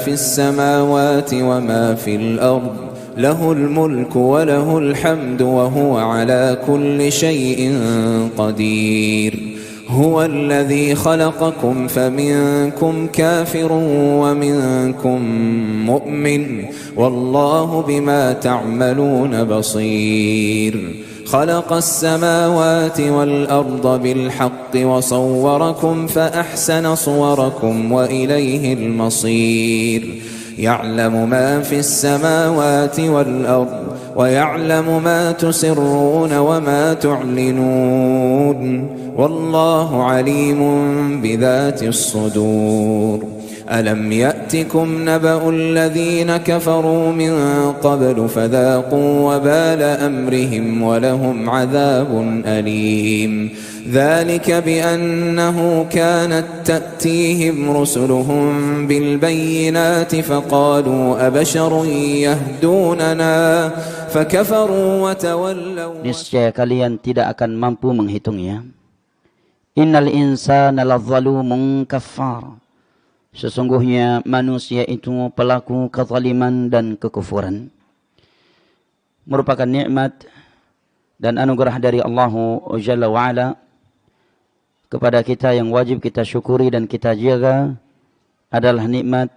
في السماوات وما في الأرض له الملك وله الحمد وهو على كل شيء قدير هو الذي خلقكم فمنكم كافر ومنكم مؤمن والله بما تعملون بصير خلق السماوات والأرض بالحق وصوركم فأحسن صوركم وإليه المصير يعلم ما في السماوات والأرض ويعلم ما تسرون وما تعلنون والله عليم بذات الصدور ألم يأتكم نبأ الذين كفروا من قبل فذاقوا وبال أمرهم ولهم عذاب أليم ذلك بأنه كانت تأتيهم رسلهم بالبينات فقالوا أبشر يهدوننا فكفروا وتولوا. Niscaya kalian tidak akan mampu menghitungnya. Innal insana ladzalumun kafar. Sesungguhnya manusia itu pelaku kezaliman dan kekufuran. Merupakan nikmat dan anugerah dari Allah Jalla wa'ala kepada kita yang wajib kita syukuri dan kita jaga adalah nikmat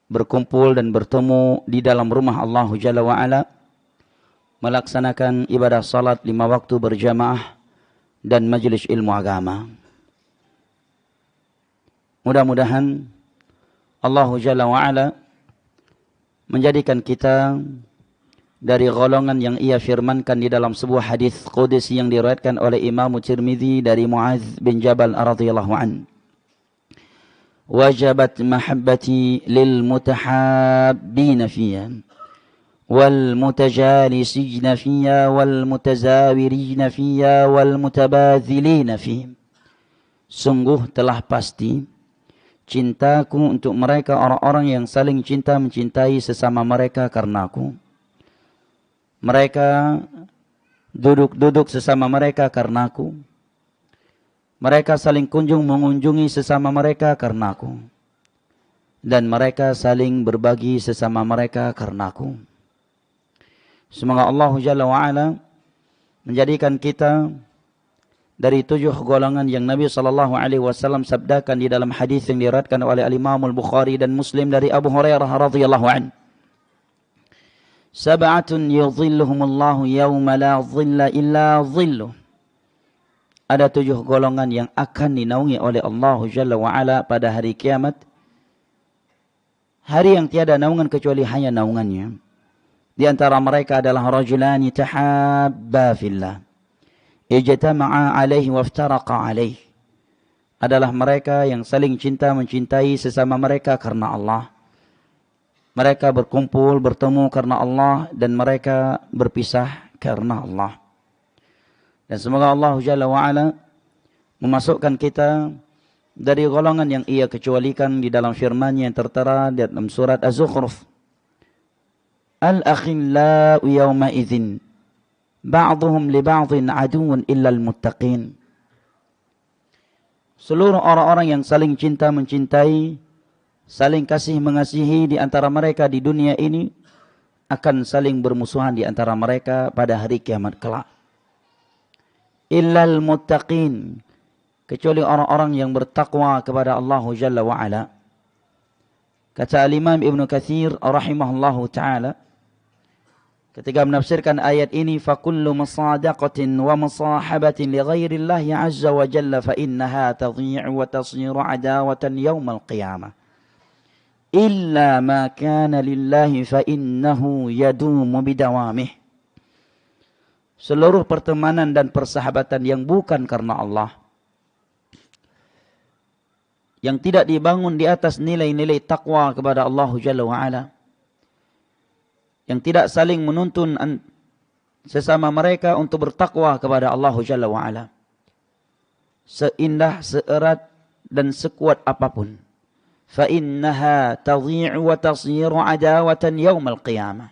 berkumpul dan bertemu di dalam rumah Allah Jalla wa'ala, melaksanakan ibadah salat 5 waktu berjamaah dan majelis ilmu agama. Mudah-mudahan Allah Jalla wa'ala menjadikan kita dari golongan yang ia firmankan di dalam sebuah hadis qudsi yang diriwayatkan oleh Imam Tirmidzi dari Muadz bin Jabal radhiyallahu an. Wajabat mahabbati lil mutahabbina fiyya wal mutajalisina fiyya wal mutazawirina fiyya wal mutabadzilina fiyya. Sungguh telah pasti cintaku untuk mereka orang-orang yang saling cinta mencintai sesama mereka karenaku. Mereka duduk-duduk sesama mereka karenaku. Mereka saling kunjung mengunjungi sesama mereka karenaku. Dan mereka saling berbagi sesama mereka karenaku. Semoga Allah Jalla wa'ala menjadikan kita dari 7 golongan yang Nabi SAW sabdakan di dalam hadis yang diriwayatkan oleh Al-Imam Al-Bukhari dan Muslim dari Abu Hurairah radhiyallahu an. Sab'atun yudhilluhumullahu yawma la dhilla illa dhilluh. Ada 7 golongan yang akan dinaungi oleh Allah Jalla wa'ala pada hari kiamat. Hari yang tiada naungan kecuali hanya naungannya. Di antara mereka adalah rajulani tahabba fillah. Ijtama'a alaihi waftaraqa alaihi. Adalah mereka yang saling cinta mencintai sesama mereka karena Allah. Mereka berkumpul bertemu karena Allah dan mereka berpisah karena Allah. Dan semoga Allah Jalla wa'ala memasukkan kita dari golongan yang ia kecualikan di dalam firman-Nya yang tertera di dalam surat Az-Zukhruf. Al-akhillau yawma idzin ba'dhum li ba'dhin aduwwun illal muttaqin. Seluruh orang-orang yang saling cinta mencintai, saling kasih mengasihi di antara mereka di dunia ini akan saling bermusuhan di antara mereka pada hari kiamat kelak. Illal muttaqin, kecuali orang-orang yang bertakwa kepada Allah Jalla wa'ala. Kata Al-Imam Ibn Katsir rahimahullahu ta'ala ketika menafsirkan ayat ini, fakullu masadaqatin wa masahabatin li ghairillahi azza wa jalla fa innaha tadhi'u wa tasiru adawatan yawmal qiyamah illa ma kana lillahi fa innahu yadumu bidawamih. Seluruh pertemanan dan persahabatan yang bukan karena Allah, yang tidak dibangun di atas nilai-nilai takwa kepada Allah Jalla wa'ala, yang tidak saling menuntun sesama mereka untuk bertakwa kepada Allah Jalla wa'ala, seindah, seerat dan sekuat apapun, fa innaha tadhi'u wa tasiru adawatan yaumal qiyamah,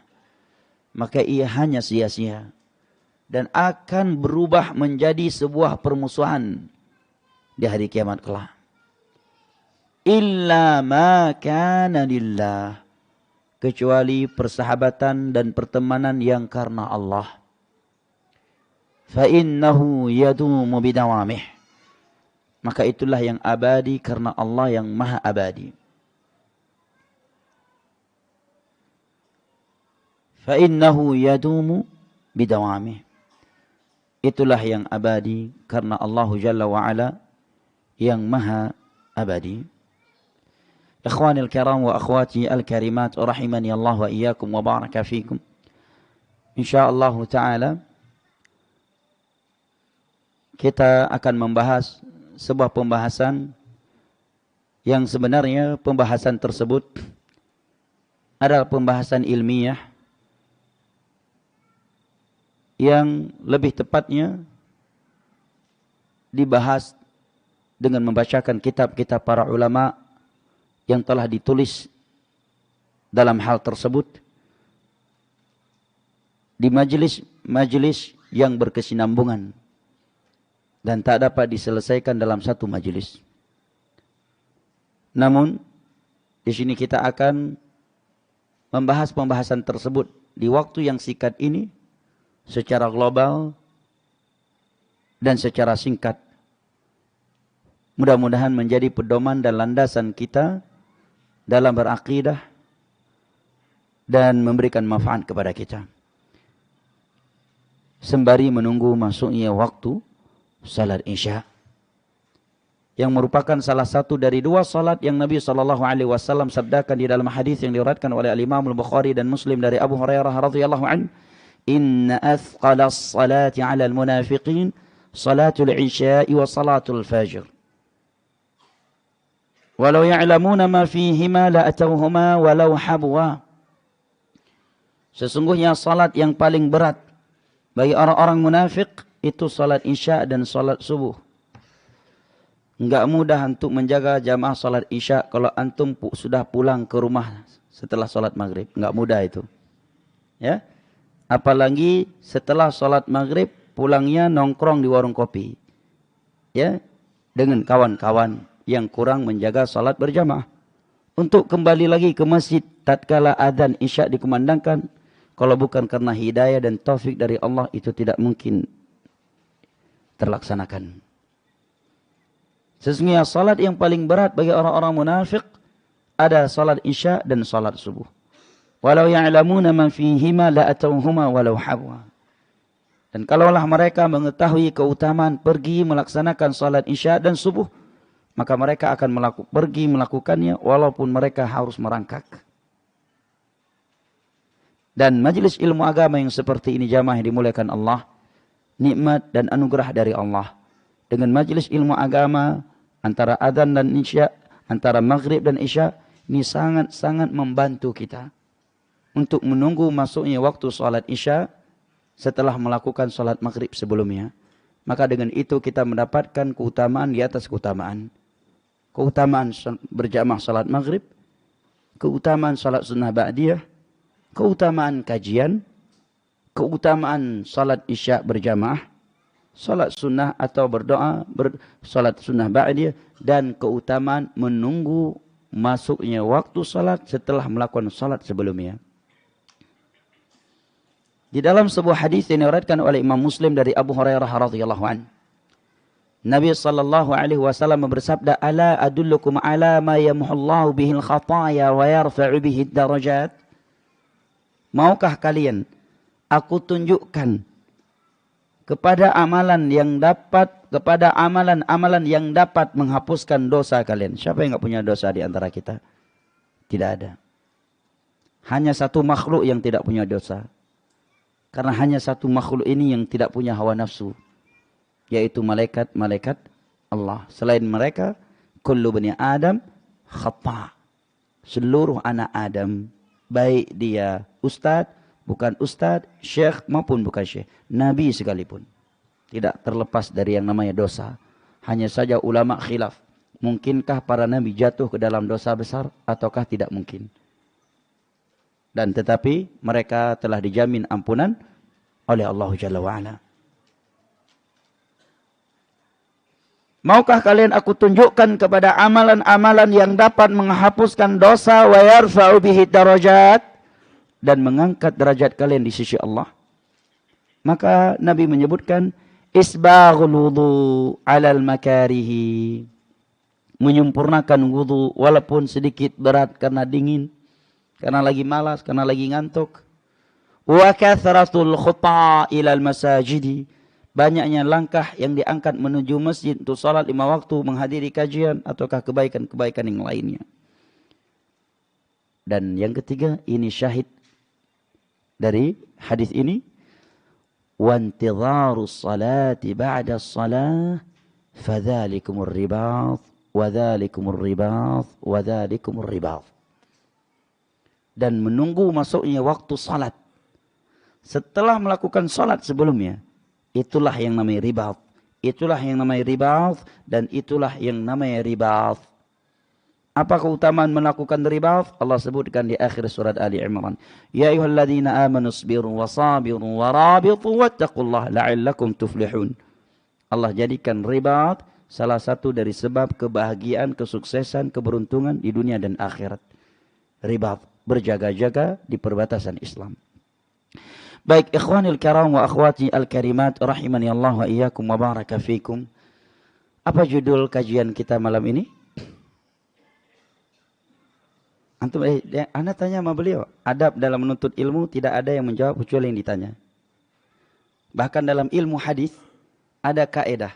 maka ia hanya sia-sia dan akan berubah menjadi sebuah permusuhan di hari kiamat kelak. illa ma kana lillah, kecuali persahabatan dan pertemanan yang karena Allah. Fa innahu yadumu bidawamih, maka itulah yang abadi karena Allah yang maha abadi. Fa innahu yadumu bidawamih, itulah yang abadi karena Allah Jalla wa'ala yang maha abadi. Ikhwanil kiram wa akhwati al-karimat, rahimani Allah wa iyyakum wa baraka fikum. Insyaallah ta'ala kita akan membahas sebuah pembahasan yang sebenarnya pembahasan tersebut adalah pembahasan ilmiah yang lebih tepatnya dibahas dengan membacakan kitab-kitab para ulama yang telah ditulis dalam hal tersebut di majelis-majelis yang berkesinambungan dan tak dapat diselesaikan dalam satu majelis. Namun di sini kita akan membahas pembahasan tersebut di waktu yang singkat ini secara global dan secara singkat. Mudah-mudahan menjadi pedoman dan landasan kita dalam berakidah dan memberikan manfaat kepada kita. Sembari menunggu masuknya waktu salat Isya, yang merupakan salah satu dari dua salat yang Nabi SAW sabdakan di dalam hadis yang diriwayatkan oleh Imam Al-Bukhari dan Muslim dari Abu Hurairah radhiyallahu anhu, inna athqalas salati 'ala al-munafiqin salatul isya'i wa salatul fajr. Walau ya'lamuna ma fihima la atawhuma walau habwa. Sesungguhnya salat yang paling berat bagi orang-orang munafik itu salat isya dan salat subuh. Enggak mudah untuk menjaga jamaah salat isya kalau antum sudah pulang ke rumah setelah salat maghrib. Enggak mudah itu. Ya. Apalagi setelah salat maghrib pulangnya nongkrong di warung kopi. Ya, dengan kawan-kawan yang kurang menjaga salat berjamaah. Untuk kembali lagi ke masjid tatkala adzan isya dikumandangkan, kalau bukan karena hidayah dan taufik dari Allah, itu tidak mungkin terlaksanakan. Sesungguhnya salat yang paling berat bagi orang-orang munafik ada salat isya dan salat subuh. Walau ya'lamuna man fihima la atawhuma walau habwa. Dan kalaulah mereka mengetahui keutamaan pergi melaksanakan salat isya dan subuh, maka mereka akan pergi melakukannya walaupun mereka harus merangkak. Dan majelis ilmu agama yang seperti ini jamaah yang dimuliakan Allah, nikmat dan anugerah dari Allah. Dengan majelis ilmu agama antara adzan dan isya, antara maghrib dan isya, ini sangat-sangat membantu kita untuk menunggu masuknya waktu salat isya setelah melakukan salat maghrib sebelumnya. Maka dengan itu kita mendapatkan keutamaan di atas keutamaan. Keutamaan berjamaah salat maghrib, keutamaan salat sunnah ba'diyah, keutamaan kajian, keutamaan salat isya berjamaah, salat sunnah atau berdoa, salat sunnah ba'diyah, dan keutamaan menunggu masuknya waktu salat setelah melakukan salat sebelumnya. Di dalam sebuah hadis yang diriwayatkan oleh Imam Muslim dari Abu Hurairah radhiyallahu anhu, Nabi sallallahu alaihi wasallam bersabda, "Ala adullukum ala ma yamhullahu bihil khataya wa yarfa'u bihid darajat?" Maukah kalian aku tunjukkan kepada amalan yang dapat menghapuskan dosa kalian? Siapa yang enggak punya dosa di antara kita? Tidak ada. Hanya satu makhluk yang tidak punya dosa. Karena hanya satu makhluk ini yang tidak punya hawa nafsu, yaitu malaikat-malaikat Allah. Selain mereka, kullu bani Adam khata'. Seluruh anak Adam, baik dia ustaz, bukan ustaz, syekh maupun bukan syekh, nabi sekalipun, tidak terlepas dari yang namanya dosa. Hanya saja ulama khilaf, mungkinkah para nabi jatuh ke dalam dosa besar ataukah tidak mungkin. Dan tetapi mereka telah dijamin ampunan oleh Allah Jalla wa'ala. Maukah kalian aku tunjukkan kepada amalan-amalan yang dapat menghapuskan dosa wa yarfa'u bihi darajat dan mengangkat derajat kalian di sisi Allah? Maka Nabi menyebutkan isbaghul wudu 'alal makarihi. Menyempurnakan wudu walaupun sedikit berat karena dingin, karena lagi malas, karena lagi ngantuk. Wa kathratul khuta ilal masajidi. Banyaknya langkah yang diangkat menuju masjid untuk salat 5 waktu, menghadiri kajian ataukah kebaikan-kebaikan yang lainnya. Dan yang ketiga, ini syahid dari hadis ini, wa intidharus salati ba'da shalah fadzalikumur ribat wa dzalikumur ribat wa dzalikumur ribat. Dan menunggu masuknya waktu salat setelah melakukan salat sebelumnya, itulah yang namanya ribat. Itulah yang namanya ribat dan itulah yang namanya ribat. Apa keutamaan melakukan ribat? Allah sebutkan di akhir surat Ali Imran. Ya ayyuhalladzina amanu sabiru wa sabiru wa rabitu wattaqullaha la'allakum tuflihun. Allah jadikan ribat salah satu dari sebab kebahagiaan, kesuksesan, keberuntungan di dunia dan akhirat. Ribat, berjaga-jaga di perbatasan Islam. Baik, ikhwanil karam wa akhwati al-karimat rahimani Allah wa iyyakum wa baraka fikum. Apa judul kajian kita malam ini? Antum Anda tanya sama beliau. Adab dalam menuntut ilmu tidak ada yang menjawab kecuali yang ditanya. Bahkan dalam ilmu hadis ada kaedah.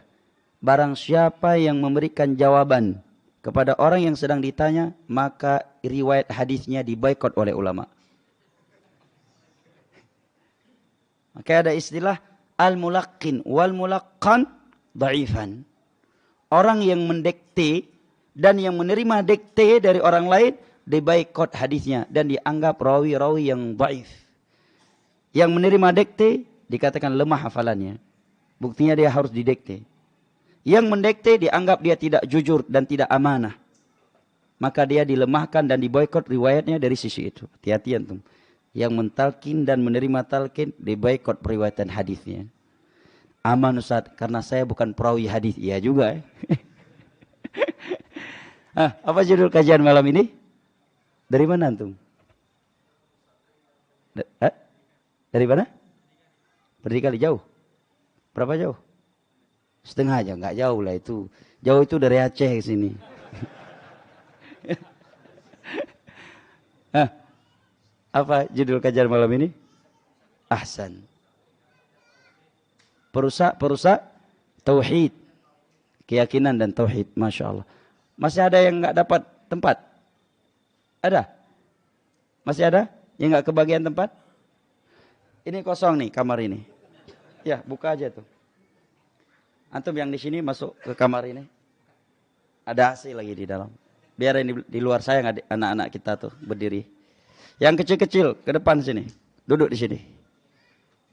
Barang siapa yang memberikan jawaban kepada orang yang sedang ditanya, maka riwayat hadisnya diboikot oleh ulama. Maka ada istilah al-mulaqqin wal mulaqqan dhaifan. Orang yang mendikte dan yang menerima dikte dari orang lain diboikot hadisnya dan dianggap rawi-rawi yang dhaif. Yang menerima dikte dikatakan lemah hafalannya. Buktinya dia harus didikte. Yang mendikte dianggap dia tidak jujur dan tidak amanah. Maka dia dilemahkan dan diboikot riwayatnya dari sisi itu. Hati-hati antum. Yang mentalkin dan menerima talkin diboikot periwayatan hadisnya. Aman Ustaz, karena saya bukan perawi hadis. Iya juga. Apa judul kajian malam ini? Dari mana antum? Dari mana? Berdikali jauh. Berapa jauh? Setengah aja, nggak jauh lah itu. Jauh itu dari Aceh ke sini. Apa judul kajian malam ini? Ahsan. Perusak tauhid, keyakinan dan tauhid. Masya Allah. Masih ada yang nggak dapat tempat? Ada? Masih ada yang nggak kebagian tempat? Ini kosong nih kamar ini. Ya, buka aja tuh. Antum yang di sini masuk ke kamar ini. Ada AC lagi di dalam. Biar ini di luar saya anak-anak kita tuh berdiri. Yang kecil-kecil ke depan sini. Duduk di sini.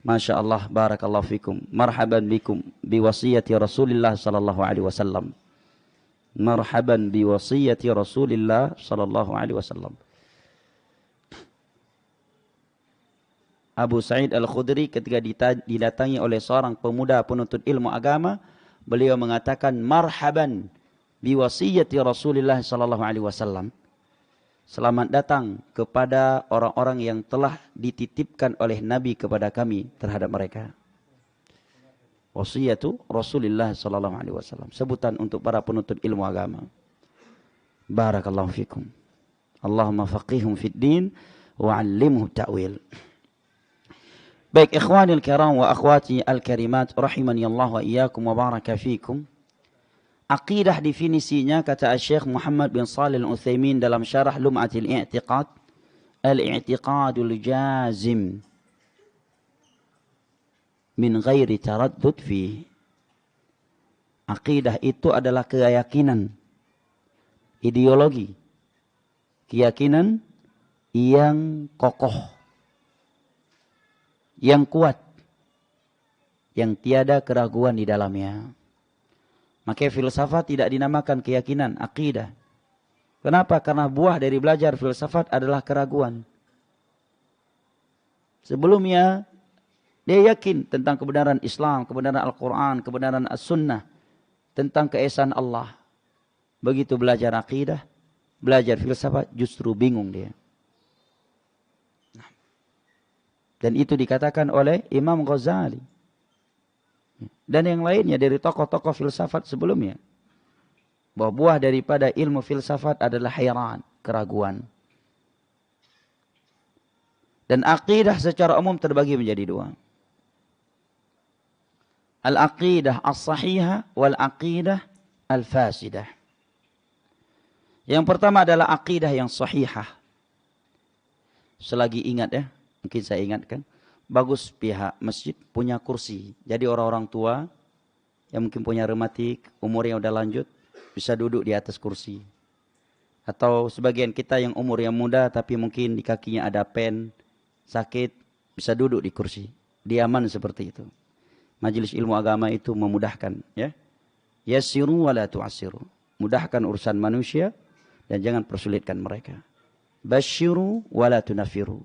Masya Allah, barakallahu fikum. Marhaban bikum biwasiyati Rasulillah sallallahu alaihi wasallam. Marhaban biwasiyati Rasulillah sallallahu alaihi wasallam. Abu Sa'id Al-Khudri ketika didatangi oleh seorang pemuda penuntut ilmu agama, beliau mengatakan marhaban biwasiyati Rasulillah sallallahu alaihi wasallam. Selamat datang kepada orang-orang yang telah dititipkan oleh Nabi kepada kami terhadap mereka. Wasiyatu Rasulillah sallallahu alaihi wasallam. Sebutan untuk para penuntut ilmu agama. Barakallahu fikum. Allahumma faqihum fid din wa 'allimhu ta'wil. Baik ikhwanil kiram wa akhwati al-karimat rahimani Allah wa iyyakum wa baraka fikum. Aqidah definisinya kata Syekh Muhammad bin Shalih Al-Utsaimin dalam syarah Lum'atil I'tiqad, al-i'tiqadul jazim min ghairi taraddud fi. Aqidah itu adalah keyakinan, ideologi, keyakinan yang kokoh, yang kuat, yang tiada keraguan di dalamnya. Maka filsafat tidak dinamakan keyakinan, akidah. Kenapa? Karena buah dari belajar filsafat adalah keraguan. Sebelumnya, dia yakin tentang kebenaran Islam, kebenaran Al-Quran, kebenaran As-Sunnah. tentang keesaan Allah. Begitu belajar akidah, belajar filsafat, justru bingung dia. Dan itu dikatakan oleh Imam Ghazali. Dan yang lainnya dari tokoh-tokoh filsafat sebelumnya. Bahwa buah daripada ilmu filsafat adalah hairan, keraguan. Dan akidah secara umum terbagi menjadi dua. Al-aqidah as-sahihah wal-aqidah al-fasidah. Yang pertama adalah aqidah yang sahihah. Selagi ingat ya, mungkin saya ingatkan. Bagus pihak masjid punya kursi. Jadi orang-orang tua yang mungkin punya rematik, umurnya udah lanjut, bisa duduk di atas kursi. Atau sebagian kita yang umur yang muda tapi mungkin di kakinya ada pen, sakit, bisa duduk di kursi. Diaman seperti itu. Majelis ilmu agama itu memudahkan. Ya. Yassiru wa la tu'assiru. Mudahkan urusan manusia dan jangan persulitkan mereka. Basyiru wa la tunafiru.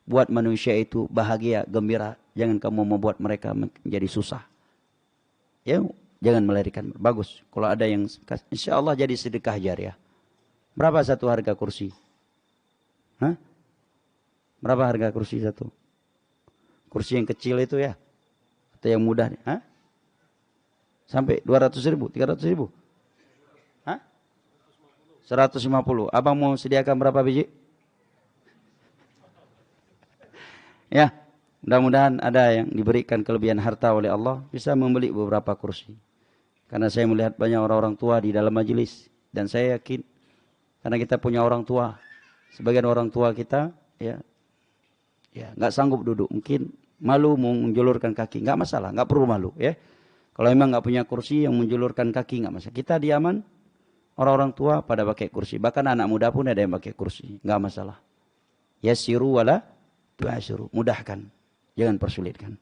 Buat manusia itu bahagia, gembira. Jangan kamu membuat mereka menjadi susah. Ya, jangan melarikan. Bagus. Kalau ada yang, insya Allah jadi sedekah jariah. Berapa satu harga kursi? Hah? Berapa harga kursi satu? Kursi yang kecil itu ya? Atau yang mudah? Hah? Sampai 200.000, 300.000? Hah? 150. Abang mau sediakan berapa biji? Ya, mudah-mudahan ada yang diberikan kelebihan harta oleh Allah bisa membeli beberapa kursi. Karena saya melihat banyak orang-orang tua di dalam majelis dan saya yakin karena kita punya orang tua, sebagian orang tua kita ya nggak sanggup duduk, mungkin malu mau menjulurkan kaki, nggak masalah, nggak perlu malu ya. Kalau memang nggak punya kursi yang menjulurkan kaki nggak masalah. Kita diaman, orang-orang tua pada pakai kursi, bahkan anak muda pun ada yang pakai kursi, nggak masalah. Yassiru wala tu'assiru, mudahkan, jangan persulitkan.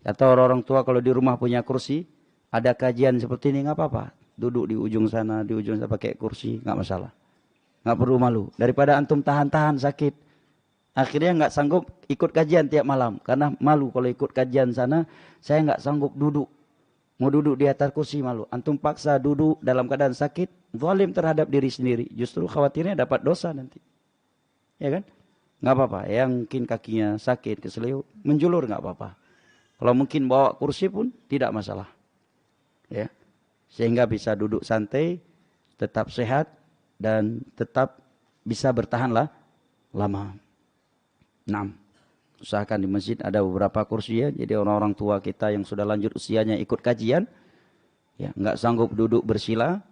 Atau orang-orang tua kalau di rumah punya kursi, ada kajian seperti ini nggak apa-apa, duduk di ujung sana pakai kursi, nggak masalah, nggak perlu malu. Daripada antum tahan-tahan sakit, akhirnya nggak sanggup ikut kajian tiap malam karena malu kalau ikut kajian sana, saya nggak sanggup duduk, mau duduk di atas kursi malu. Antum paksa duduk dalam keadaan sakit, zalim terhadap diri sendiri, justru khawatirnya dapat dosa nanti, ya kan? Nggak apa-apa, yang mungkin kakinya sakit, keselio, menjulur nggak apa-apa. Kalau mungkin bawa kursi pun tidak masalah. Ya. Sehingga bisa duduk santai, tetap sehat, dan tetap bisa bertahanlah lama. 6. Usahakan di masjid ada beberapa kursi ya, jadi orang-orang tua kita yang sudah lanjut usianya ikut kajian, ya nggak sanggup duduk bersila,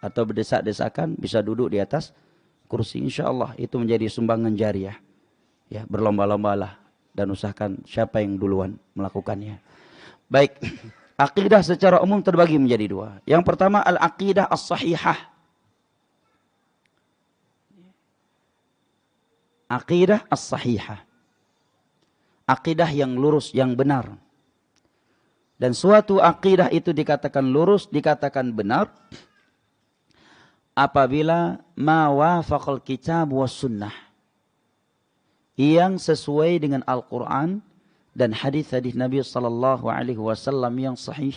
atau berdesak-desakan, bisa duduk di atas kursi. Insya Allah itu menjadi sumbangan jariah. Ya, berlomba-lombalah dan usahakan siapa yang duluan melakukannya. Baik, akidah secara umum terbagi menjadi dua. Yang pertama al-aqidah as-sahihah. Aqidah as-sahihah. Akidah yang lurus, yang benar. Dan suatu akidah itu dikatakan lurus, dikatakan benar apabila ma wafaqal kitab was sunnah, yang sesuai dengan Al-Quran dan hadis-hadis Nabi sallallahu alaihi wasallam yang sahih,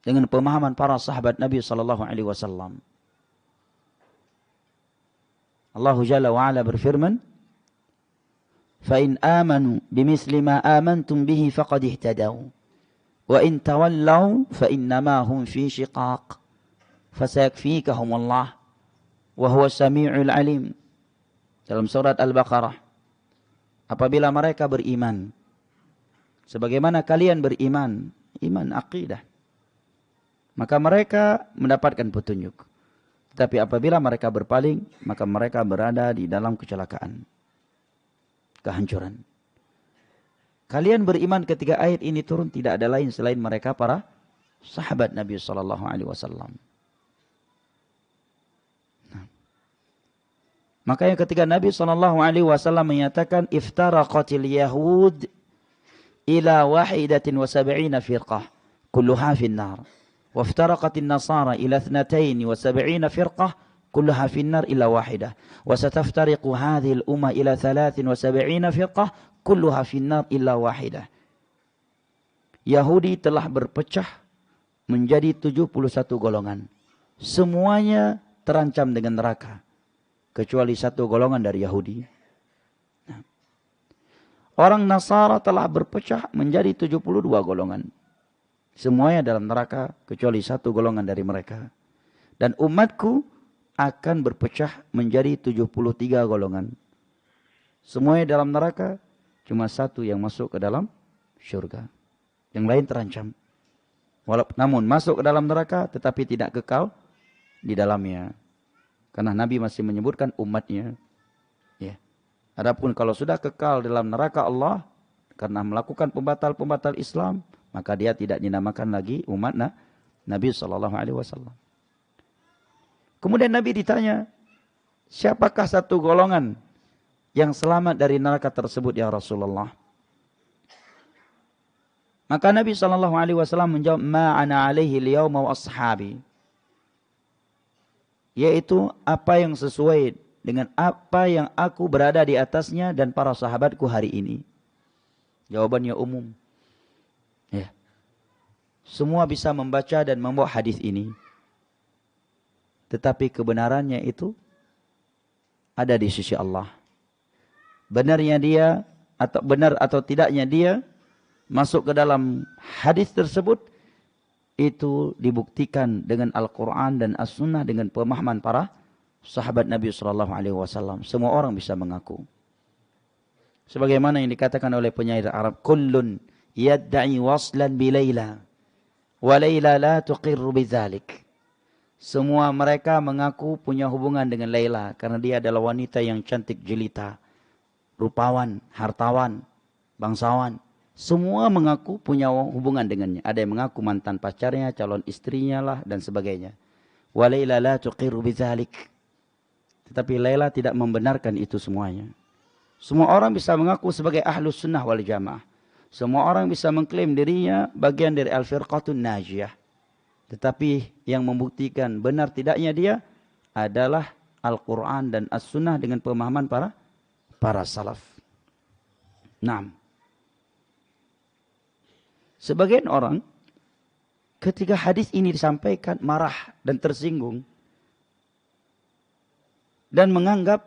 dengan pemahaman para sahabat Nabi sallallahu alaihi wasallam. Allah Jalla wa Ala berfirman, "Fa in amanu bimithli ma amantum bihi faqad ihtadaw, wa in tawallaw fa innama hum fi shiqaq, fasayakfikahumullah wa huwa samiul alim." Dalam surat Al-Baqarah, apabila mereka beriman, sebagaimana kalian beriman, iman akidah, maka mereka mendapatkan petunjuk. Tetapi apabila mereka berpaling, maka mereka berada di dalam kecelakaan, kehancuran. Kalian beriman ketika ayat ini turun, tidak ada lain selain mereka para sahabat Nabi sallallahu alaihi wasallam. Makanya ketika Nabi SAW menyatakan iftaraqatil yahud ila wahidatin wa sab'ina firqah kulluha finnar, wa iftaraqatin nasara ila 72 firqah kulluha finnar illa wahidah, wa sataftariqu hadhihi al-umma ila 73 firqah kulluha finnar illa wahidah. Yahudi telah berpecah menjadi 71 golongan. Semuanya terancam dengan neraka. Kecuali satu golongan dari Yahudi. Nah, orang Nasara telah berpecah menjadi 72 golongan. Semuanya dalam neraka kecuali satu golongan dari mereka. Dan umatku akan berpecah menjadi 73 golongan. Semuanya dalam neraka, cuma satu yang masuk ke dalam syurga. Yang lain terancam. Namun masuk ke dalam neraka tetapi tidak kekal di dalamnya. Karena Nabi masih menyebutkan umatnya. Ya. Adapun kalau sudah kekal dalam neraka Allah karena melakukan pembatal-pembatal Islam, maka dia tidak dinamakan lagi umat Nabi SAW. Kemudian Nabi ditanya, siapakah satu golongan yang selamat dari neraka tersebut ya Rasulullah? Maka Nabi SAW menjawab, ma ana alaihi liyawma wa ashabi. Yaitu apa yang sesuai dengan apa yang aku berada di atasnya dan para sahabatku hari ini. Jawabannya umum. Ya. Semua bisa membaca dan membawa hadis ini. Tetapi kebenarannya itu ada di sisi Allah. Benarnya dia atau benar atau tidaknya dia masuk ke dalam hadis tersebut itu dibuktikan dengan Al-Quran dan As-Sunnah dengan pemahaman para sahabat Nabi SAW. Semua orang bisa mengaku. Sebagaimana yang dikatakan oleh penyair Arab, kullun yadda'i waslan bi Laila wa Laila la tuqirru bidzalik. Semua mereka mengaku punya hubungan dengan Laila karena dia adalah wanita yang cantik jelita, rupawan, hartawan, bangsawan. Semua mengaku punya hubungan dengannya. Ada yang mengaku mantan pacarnya, calon istrinya lah dan sebagainya. Wa Laila la tuqirru bidzalik. Tetapi Laila tidak membenarkan itu semuanya. Semua orang bisa mengaku sebagai ahlus sunnah wal jamaah. Semua orang bisa mengklaim dirinya bagian dari al-firqatun najiyah. Tetapi yang membuktikan benar tidaknya dia adalah Al-Quran dan As-Sunnah dengan pemahaman para salaf. Naam. Sebagian orang ketika hadis ini disampaikan marah dan tersinggung. Dan menganggap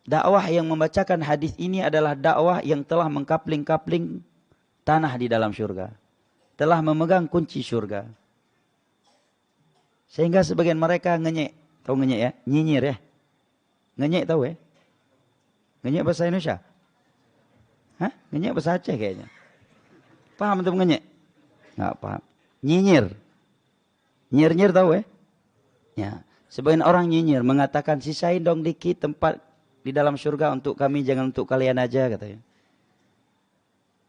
dakwah yang membacakan hadis ini adalah dakwah yang telah mengkapling-kapling tanah di dalam syurga. Telah memegang kunci syurga. Sehingga sebagian mereka ngenyek. Tahu ngenyek ya? Nyinyir ya? Ngenyek tahu ya? Ngenyek bahasa Indonesia? Hah? Ngenyek bahasa Aceh kayaknya. Paham untuk ngenyek? Nggak paham. Nyinyir. Nyir-nyir tahu ya? Ya. Sebagian orang nyinyir mengatakan sisain dong dikit tempat di dalam surga untuk kami, jangan untuk kalian aja katanya.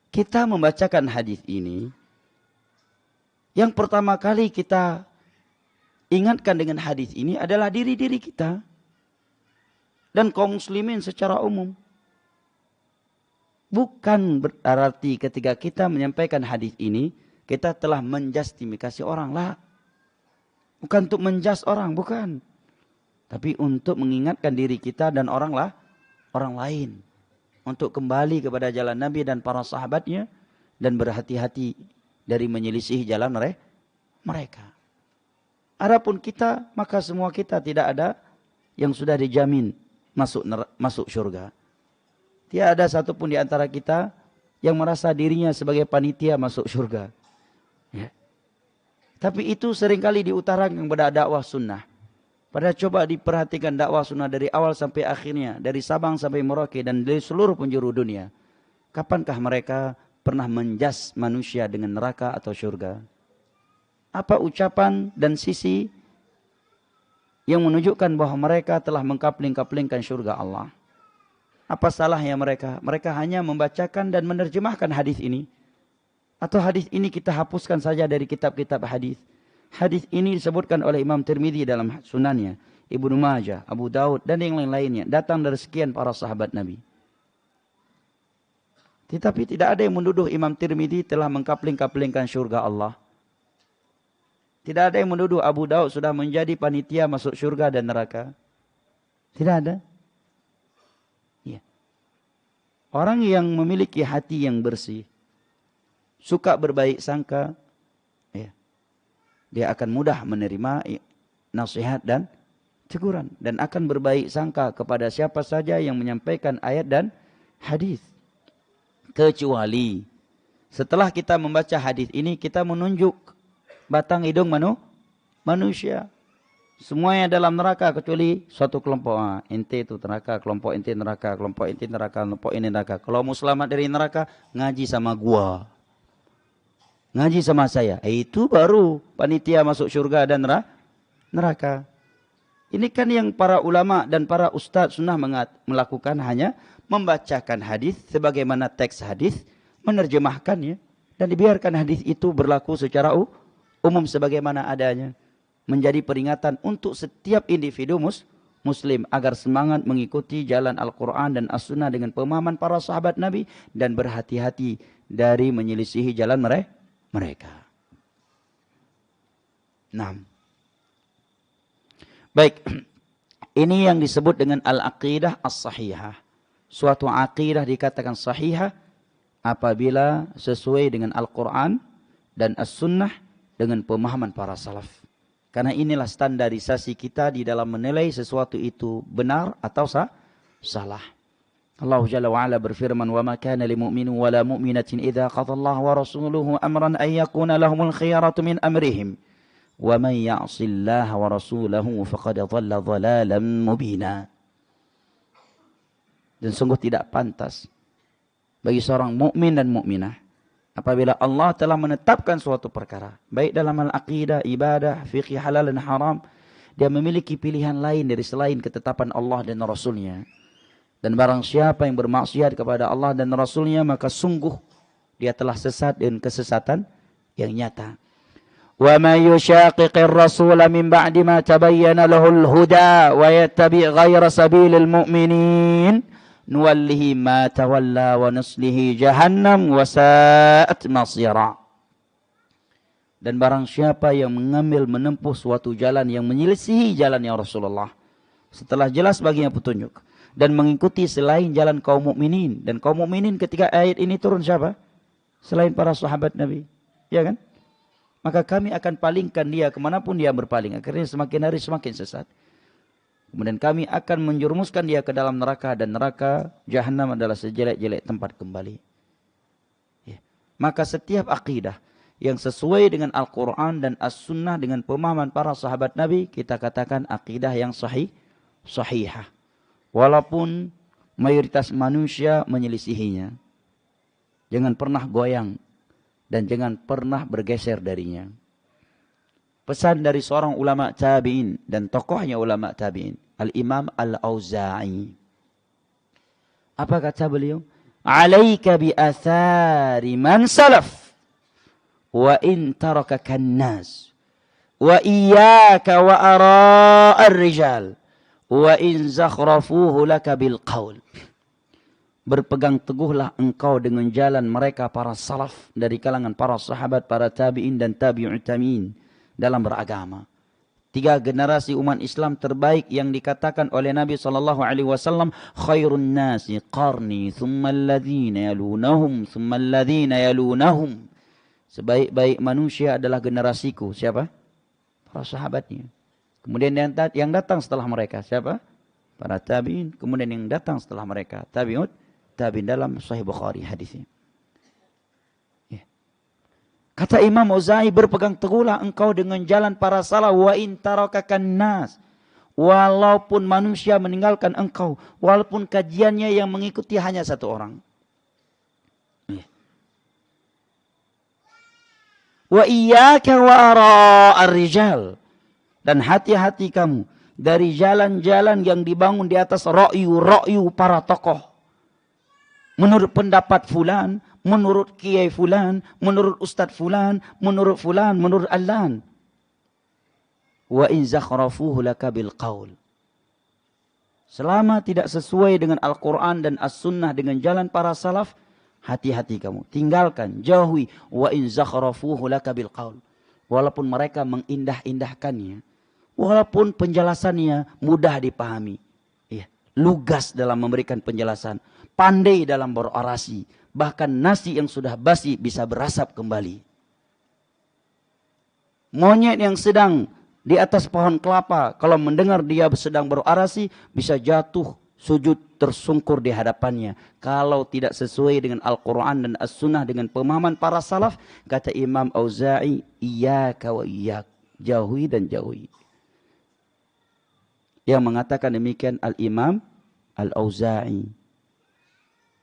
Kita membacakan hadis ini. Yang pertama kali kita ingatkan dengan hadis ini adalah diri-diri kita. Dan kaum muslimin secara umum. Bukan berarti ketika kita menyampaikan hadis ini, kita telah menjustifikasi orang lah. Bukan untuk menjas orang, bukan. Tapi untuk mengingatkan diri kita dan orang lain. Untuk kembali kepada jalan Nabi dan para sahabatnya. Dan berhati-hati dari menyelisih jalan mereka. Adapun kita, maka semua kita tidak ada yang sudah dijamin masuk surga. Tidak ada satupun di antara kita yang merasa dirinya sebagai panitia masuk surga. Ya. Tapi itu seringkali diutarakan kepada dakwah sunnah. Padahal coba diperhatikan dakwah sunnah dari awal sampai akhirnya. Dari Sabang sampai Merauke dan dari seluruh penjuru dunia. Kapankah mereka pernah menjas manusia dengan neraka atau surga? Apa ucapan dan sisi yang menunjukkan bahwa mereka telah mengkapling-kaplingkan surga Allah? Apa salahnya mereka? Mereka hanya membacakan dan menerjemahkan hadis ini. Atau hadis ini kita hapuskan saja dari kitab-kitab hadis. Hadis ini disebutkan oleh Imam Tirmidzi dalam sunannya, Ibnu Majah, Abu Daud dan yang lain-lainnya. Datang dari sekian para sahabat Nabi. Tetapi tidak ada yang menuduh Imam Tirmidzi telah mengkapling-kaplingkan surga Allah. Tidak ada yang menuduh Abu Daud sudah menjadi panitia masuk surga dan neraka. Tidak ada. Orang yang memiliki hati yang bersih, suka berbaik sangka, ya, Dia akan mudah menerima nasihat dan teguran. Dan akan berbaik sangka kepada siapa saja yang menyampaikan ayat dan hadis. Kecuali setelah kita membaca hadis ini, kita menunjuk batang hidung manusia. Semuanya dalam neraka kecuali suatu kelompok. Ente itu neraka, kelompok ente neraka, kelompok ente neraka, kelompok ini neraka. Kalau mau selamat dari neraka, ngaji sama gua. Ngaji sama saya. Itu baru panitia masuk surga dan neraka. Ini kan yang para ulama dan para ustadz sunnah melakukan hanya membacakan hadis sebagaimana teks hadis, menerjemahkannya dan dibiarkan hadis itu berlaku secara umum sebagaimana adanya. Menjadi peringatan untuk setiap individu muslim agar semangat mengikuti jalan Al-Quran dan As-Sunnah dengan pemahaman para sahabat Nabi dan berhati-hati dari menyelisihi jalan mereka. 6. Baik, ini yang disebut dengan al-aqidah as-sahihah. Suatu aqidah dikatakan sahihah apabila sesuai dengan Al-Quran dan As-Sunnah dengan pemahaman para salaf. Karena inilah standarisasi kita di dalam menilai sesuatu itu benar atau salah. Allah Jalla wa'ala berfirman, وَمَا كَانَ لِمُؤْمِنٍ وَلَا مُؤْمِنَةٍ إِذَا قَضَى اللَّهُ وَرَسُولُهُ أَمْرًا أَنْ يَكُونَ لَهُمُ الْخِيَرَةُ مِنْ أَمْرِهِمْ وَمَنْ يَعْصِ اللَّهَ وَرَسُولَهُ فَقَدْ ضَلَّ ضَلَالًا مُبِينًا. Dan sungguh tidak pantas bagi seorang mukmin dan mukminah apabila Allah telah menetapkan suatu perkara, baik dalam hal aqidah, ibadah, fikih halal dan haram, dia memiliki pilihan lain dari selain ketetapan Allah dan Rasulnya. Dan barang siapa yang bermaksiat kepada Allah dan Rasulnya, maka sungguh dia telah sesat dengan kesesatan yang nyata. وَمَا يُشَاقِقِ الرَّسُولَ مِنْ بَعْدِ مَا تَبَيَّنَ لَهُ الْهُدَى وَيَتَّبِعْ غَيْرَ سَبِيلِ الْمُؤْمِنِينَ nuwallihi ma tawalla wa nuslihi jahannam wa sa'at masira. Dan barang siapa yang mengambil menempuh suatu jalan yang menyelisihi jalan yang Rasulullah setelah jelas baginya petunjuk dan mengikuti selain jalan kaum mukminin, dan kaum mukminin ketika ayat ini turun siapa? Selain para sahabat Nabi, ya kan? Maka kami akan palingkan dia kemanapun dia berpaling, akhirnya semakin hari semakin sesat. Kemudian kami akan menjerumuskan dia ke dalam neraka, dan neraka Jahannam adalah sejelek-jelek tempat kembali. Ya. Maka setiap akidah yang sesuai dengan Al-Quran dan As-Sunnah dengan pemahaman para sahabat Nabi, kita katakan akidah yang sahihah. Walaupun mayoritas manusia menyelisihinya. Jangan pernah goyang dan jangan pernah bergeser darinya. Pesan dari seorang ulama tabi'in dan tokohnya ulama tabi'in, Al-Imam Al-Auza'i. Apa kata beliau? Alaika bi athari man salaf wa in tarakaka an-nas wa iyyaka wa ara'ar rijal wa in zakhrafuhu laka bil qaul. Berpegang teguhlah engkau dengan jalan mereka para salaf dari kalangan para sahabat, para tabi'in dan tabi'ut tabi'in dalam beragama. 3 generasi umat Islam terbaik yang dikatakan oleh Nabi SAW, khairun nasi qarni thumma alladhina yalunahum thumma alladhina yalunahum. Sebaik-baik manusia adalah generasiku. Siapa? Para sahabatnya. Kemudian yang datang setelah mereka siapa? Para tabi'in. Kemudian yang datang setelah mereka tabi'ut tabi'in, dalam Sahih Bukhari hadisnya. Kata Imam Auza'i, berpegang teguhlah engkau dengan jalan para salaf wa in tarakakan nas. Walaupun manusia meninggalkan engkau, walaupun kajiannya yang mengikuti hanya 1 orang. Wa iyyaka wa ara'ar rijal. Dan hati-hati kamu dari jalan-jalan yang dibangun di atas ra'yu para tokoh. Menurut pendapat fulan, menurut kiai fulan, menurut ustadz fulan, menurut allan. Wa in zakhrafuhu laka bil qaul. Selama tidak sesuai dengan Al-Quran dan As-Sunnah dengan jalan para salaf, hati-hati kamu. Tinggalkan, jauhi. Wa in zakhrafuhu laka bil qaul. Walaupun mereka mengindah-indahkannya, walaupun penjelasannya mudah dipahami, lugas dalam memberikan penjelasan, pandai dalam berorasi, bahkan nasi yang sudah basi bisa berasap kembali. Monyet yang sedang di atas pohon kelapa, kalau mendengar dia sedang berorasi, bisa jatuh sujud tersungkur di hadapannya. Kalau tidak sesuai dengan Al-Quran dan As-Sunnah dengan pemahaman para salaf, kata Imam Auza'i, iyyaka wa iyyak, jauhi dan jauhi. Yang mengatakan demikian Al-Imam Al-Auza'i.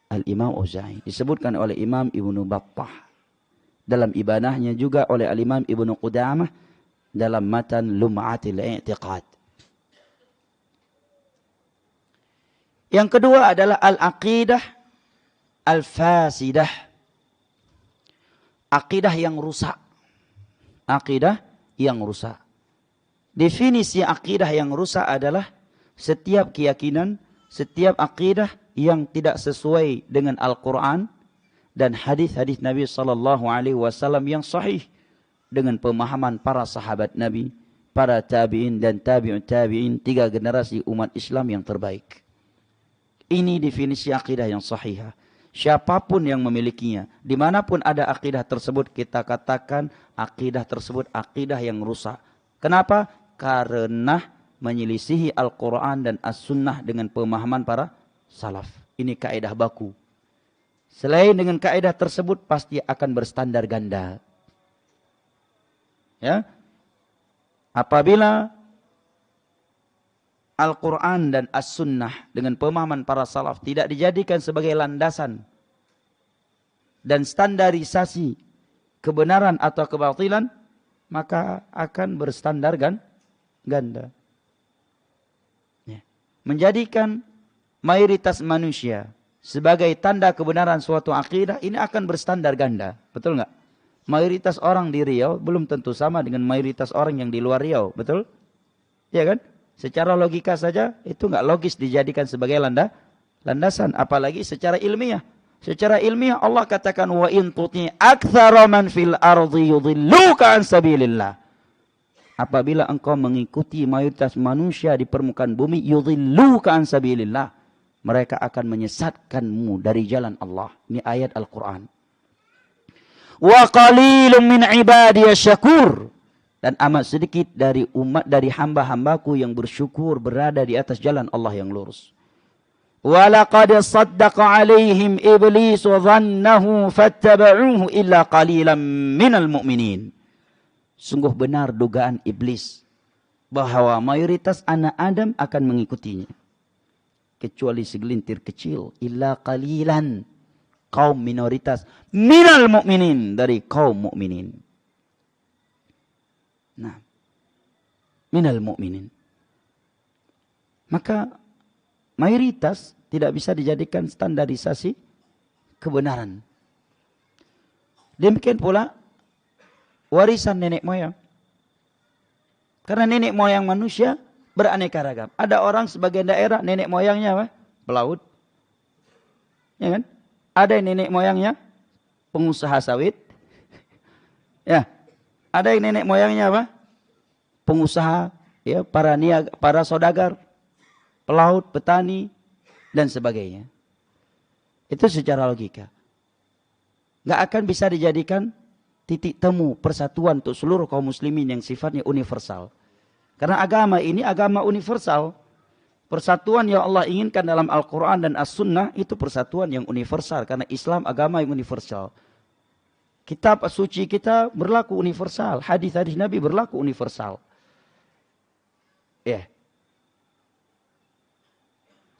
Al-Imam Auza'i disebutkan oleh Imam Ibnu Battah. Dalam ibanahnya juga oleh Al-Imam Ibnu Qudamah dalam matan Lum'atil I'tiqad. Yang kedua adalah al-aqidah al-fasidah. Aqidah yang rusak. Aqidah yang rusak. Definisi aqidah yang rusak adalah setiap keyakinan, setiap aqidah yang tidak sesuai dengan Al-Quran dan hadis-hadis Nabi SAW yang sahih dengan pemahaman para sahabat Nabi, para tabi'in dan tabi'ut tabi'in, 3 generasi umat Islam yang terbaik. Ini definisi akidah yang sahih. Siapapun yang memilikinya, dimanapun ada akidah tersebut, kita katakan akidah tersebut akidah yang rusak. Kenapa? Karena menyelisihi Al-Quran dan As-Sunnah dengan pemahaman para salaf. Ini kaidah baku. Selain dengan kaidah tersebut pasti akan berstandar ganda. Ya. Apabila Al-Quran dan As-Sunnah dengan pemahaman para salaf tidak dijadikan sebagai landasan dan standarisasi kebenaran atau kebatilan, maka akan berstandar ganda. Ya. Menjadikan mayoritas manusia sebagai tanda kebenaran suatu akidah, ini akan berstandar ganda. Betul nggak? Mayoritas orang di Riau belum tentu sama dengan mayoritas orang yang di luar Riau. Betul? Ya kan? Secara logika saja itu nggak logis dijadikan sebagai landasan. Apalagi secara ilmiah. Secara ilmiah Allah katakan wa in tuti aktsara man fil ardi yudhilluka an sabilillah. Apabila engkau mengikuti mayoritas manusia di permukaan bumi, yudhilluka an sabilillah, mereka akan menyesatkanmu dari jalan Allah. Ini ayat Al-Quran. Wa qalilun min ibadiyas syakur. Dan amat sedikit dari umat, dari hamba-hambaku yang bersyukur berada di atas jalan Allah yang lurus. Wa laqad saddaqa alaihim iblis wa dhannahu fattaba'uhu illa qalilan minal mu'minin. Sungguh benar dugaan iblis bahwa mayoritas anak Adam akan mengikutinya. Kecuali segelintir kecil, illa qalilan, kaum minoritas, minal mu'minin, dari kaum mukminin. Nah, minal mu'minin. Maka mayoritas tidak bisa dijadikan standarisasi kebenaran. Demikian pula warisan nenek moyang. Karena nenek moyang manusia beraneka ragam. Ada orang sebagian daerah nenek moyangnya apa? Pelaut. Ya kan? Ada yang nenek moyangnya pengusaha sawit. Ya. Ada yang nenek moyangnya apa? Pengusaha, ya, para niaga, para saudagar, pelaut, petani dan sebagainya. Itu secara logika. Enggak akan bisa dijadikan titik temu persatuan untuk seluruh kaum muslimin yang sifatnya universal. Karena agama ini agama universal. Persatuan yang Allah inginkan dalam Al-Quran dan As-Sunnah itu persatuan yang universal. Karena Islam agama yang universal. Kitab suci kita berlaku universal. Hadis-hadis Nabi berlaku universal. Ya.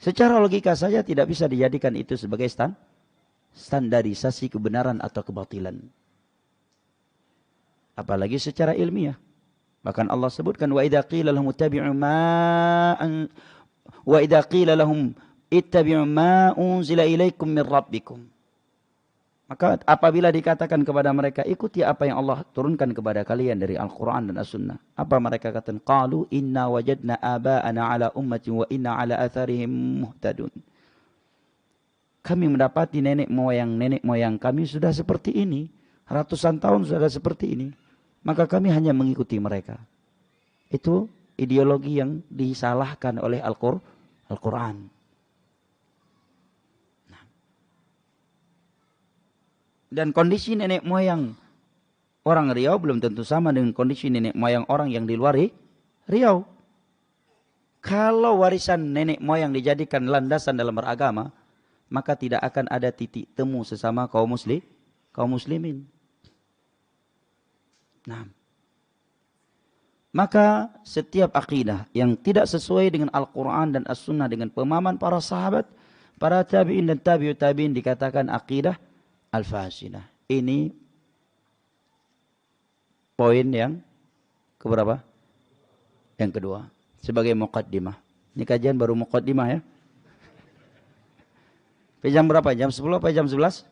Secara logika saja tidak bisa dijadikan itu sebagai standarisasi kebenaran atau kebatilan. Apalagi secara ilmiah. Bahkan Allah sebutkan wa idza qila lahum ittabi'u ma unzila ilaikum min rabbikum. Maka apabila dikatakan kepada mereka ikuti apa yang Allah turunkan kepada kalian dari Al-Quran dan As-Sunnah, apa mereka katakan? Qalu inna wajadna aba'ana ala ummatin wa inna ala atharihim muhtadun. Kami mendapati nenek moyang kami sudah seperti ini, ratusan tahun sudah seperti ini. Maka kami hanya mengikuti mereka. Itu ideologi yang disalahkan oleh Al-Quran. Dan kondisi nenek moyang orang Riau belum tentu sama dengan kondisi nenek moyang orang yang di luar Riau. Kalau warisan nenek moyang dijadikan landasan dalam beragama, maka tidak akan ada titik temu sesama kaum muslimin. Nah, maka setiap akidah yang tidak sesuai dengan Al-Quran dan As-Sunnah dengan pemahaman para sahabat, para tabi'in dan tabi'ut tabi'in dikatakan akidah al-fasidah. Ini poin yang keberapa? Yang kedua. Sebagai muqaddimah. Ini kajian baru muqaddimah ya. Jam berapa? Jam 10 apa jam 11?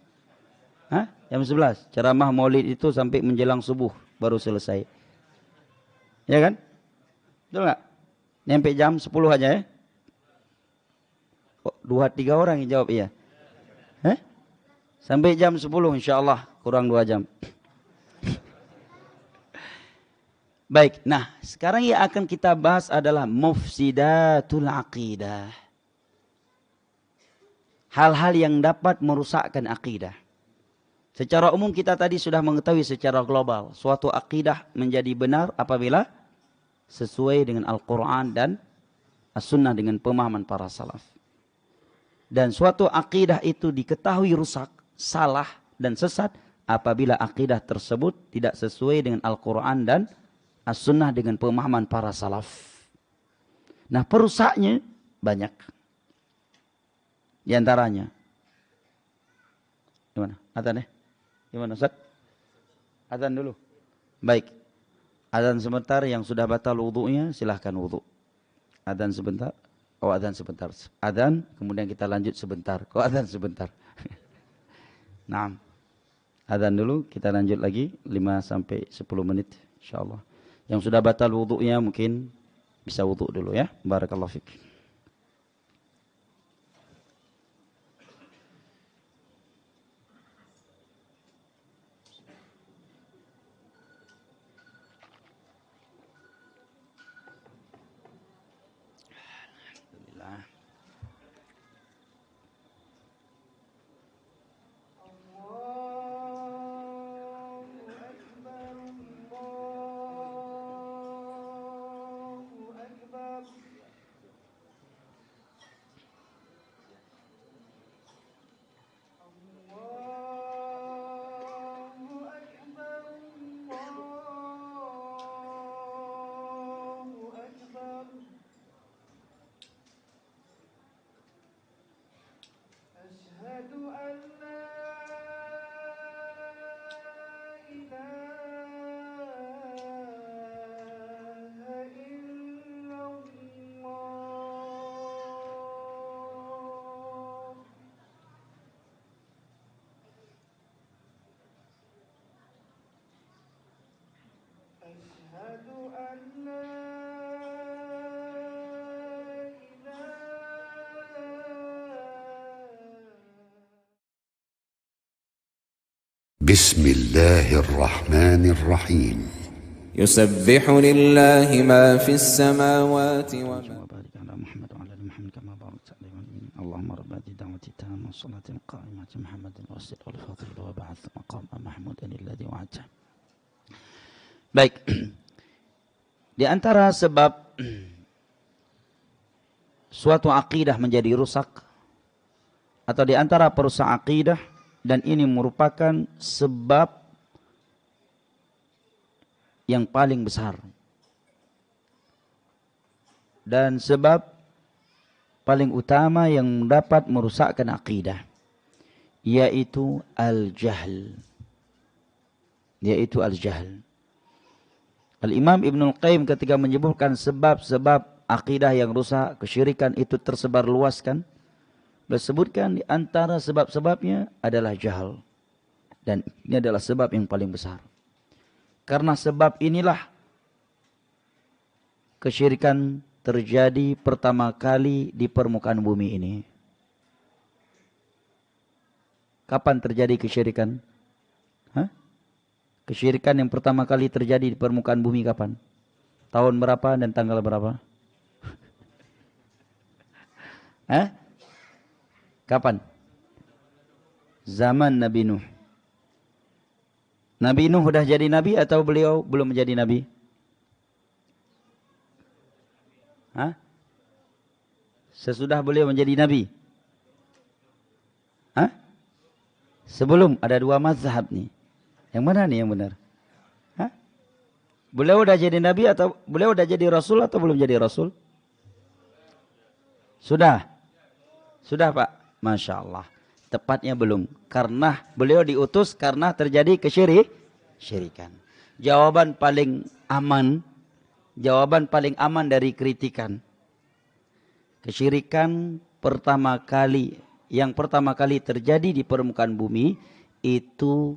Hah? Jam 11. Ceramah maulid itu sampai menjelang subuh baru selesai. Ya kan? Betul nggak? Nyampe jam 10 aja ya? 2-3 orang yang jawab iya. Hah? Sampai jam 10 insyaAllah. Kurang 2 jam. Baik, nah sekarang yang akan kita bahas adalah mufsidatul aqidah. Hal-hal yang dapat merusakkan akidah. Secara umum kita tadi sudah mengetahui secara global. Suatu akidah menjadi benar apabila sesuai dengan Al-Quran dan As-Sunnah dengan pemahaman para salaf. Dan suatu akidah itu diketahui rusak, salah dan sesat apabila akidah tersebut tidak sesuai dengan Al-Quran dan As-Sunnah dengan pemahaman para salaf. Nah perusaknya banyak. Di antaranya. Gimana? Adzan ya? Gimana Ustaz? Adzan dulu. Baik. Adzan sebentar, yang sudah batal wudunya silahkan wudu. Adzan sebentar. Oh adzan sebentar. Adzan kemudian kita lanjut sebentar. Kok adzan sebentar? Nah. Adzan dulu, kita lanjut lagi 5-10 menit insyaallah. Yang sudah batal wudunya mungkin bisa wudu dulu ya. Barakallahu fiik. بسم الله الرحمن الرحيم يسبح لله ما في السماوات وما وبارك على محمد وعلى ال محمد كما باركت على ابراهيم اللهم رب هذه الدعوة التامة والصلاة القائمة محمد الواسط والفضل وبعث مقام محمود الذي وعدته. Baik. Di antara sebab suatu akidah menjadi rusak atau di antara perusak akidah, dan ini merupakan sebab yang paling besar dan sebab paling utama yang dapat merusakkan akidah, yaitu al-jahl. Al-Imam Ibnul Qayyim ketika menyebutkan sebab-sebab akidah yang rusak, kesyirikan itu tersebar luaskan, disebutkan di antara sebab-sebabnya adalah jahal. Dan ini adalah sebab yang paling besar. Karena sebab inilah kesyirikan terjadi pertama kali di permukaan bumi ini. Kapan terjadi kesyirikan? Kesyirikan yang pertama kali terjadi di permukaan bumi kapan? Tahun berapa dan tanggal berapa? Kapan? Zaman Nabi Nuh. Nabi Nuh sudah jadi nabi atau beliau belum menjadi nabi? Hah? Sesudah beliau menjadi nabi? Hah? Sebelum, ada dua mazhab nih. Yang mana nih yang benar? Hah? Beliau sudah jadi nabi atau beliau sudah jadi rasul atau belum jadi rasul? Sudah. Sudah Pak. Masya Allah. Tepatnya belum. Karena beliau diutus karena terjadi kesyirikan. Jawaban paling aman dari kritikan. Kesyirikan yang pertama kali terjadi di permukaan bumi itu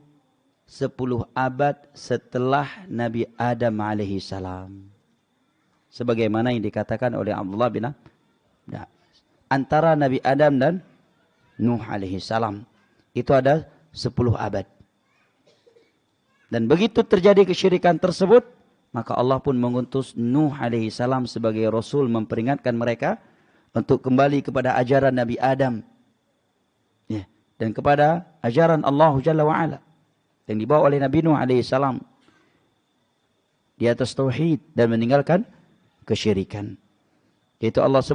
10 abad setelah Nabi Adam alaihi salam. Sebagaimana yang dikatakan oleh Abdullah bin Abbas. Antara Nabi Adam dan Nuh alaihi salam itu ada 10 abad. Dan begitu terjadi kesyirikan tersebut, maka Allah pun mengutus Nuh alaihi salam sebagai rasul memperingatkan mereka untuk kembali kepada ajaran Nabi Adam. Ya, dan kepada ajaran Allah Jalla wa Ala yang dibawa oleh Nabi Nuh alaihi salam di atas tauhid dan meninggalkan kesyirikan. Itu Allah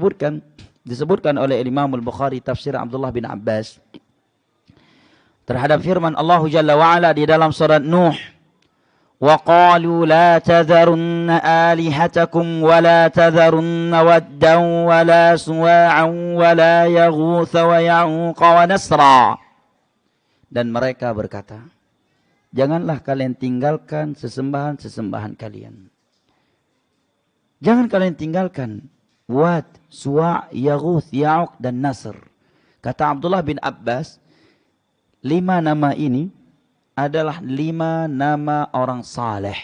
disebutkan oleh Imam Al-Bukhari tafsir Abdullah bin Abbas terhadap firman Allah Jalla wa Ala di dalam surat Nuh, wa qalu la tadharunna alihatakum wa la tadharunna waddan wa la suwa'an wa la yaghutha wa ya'uqa wa nasra. Dan mereka berkata, janganlah kalian tinggalkan sesembahan kalian. Jangan kalian tinggalkan Wad, Suwa', Yaghuth, Ya'uq dan Nasr. Kata Abdullah bin Abbas, 5 nama ini adalah 5 nama orang saleh.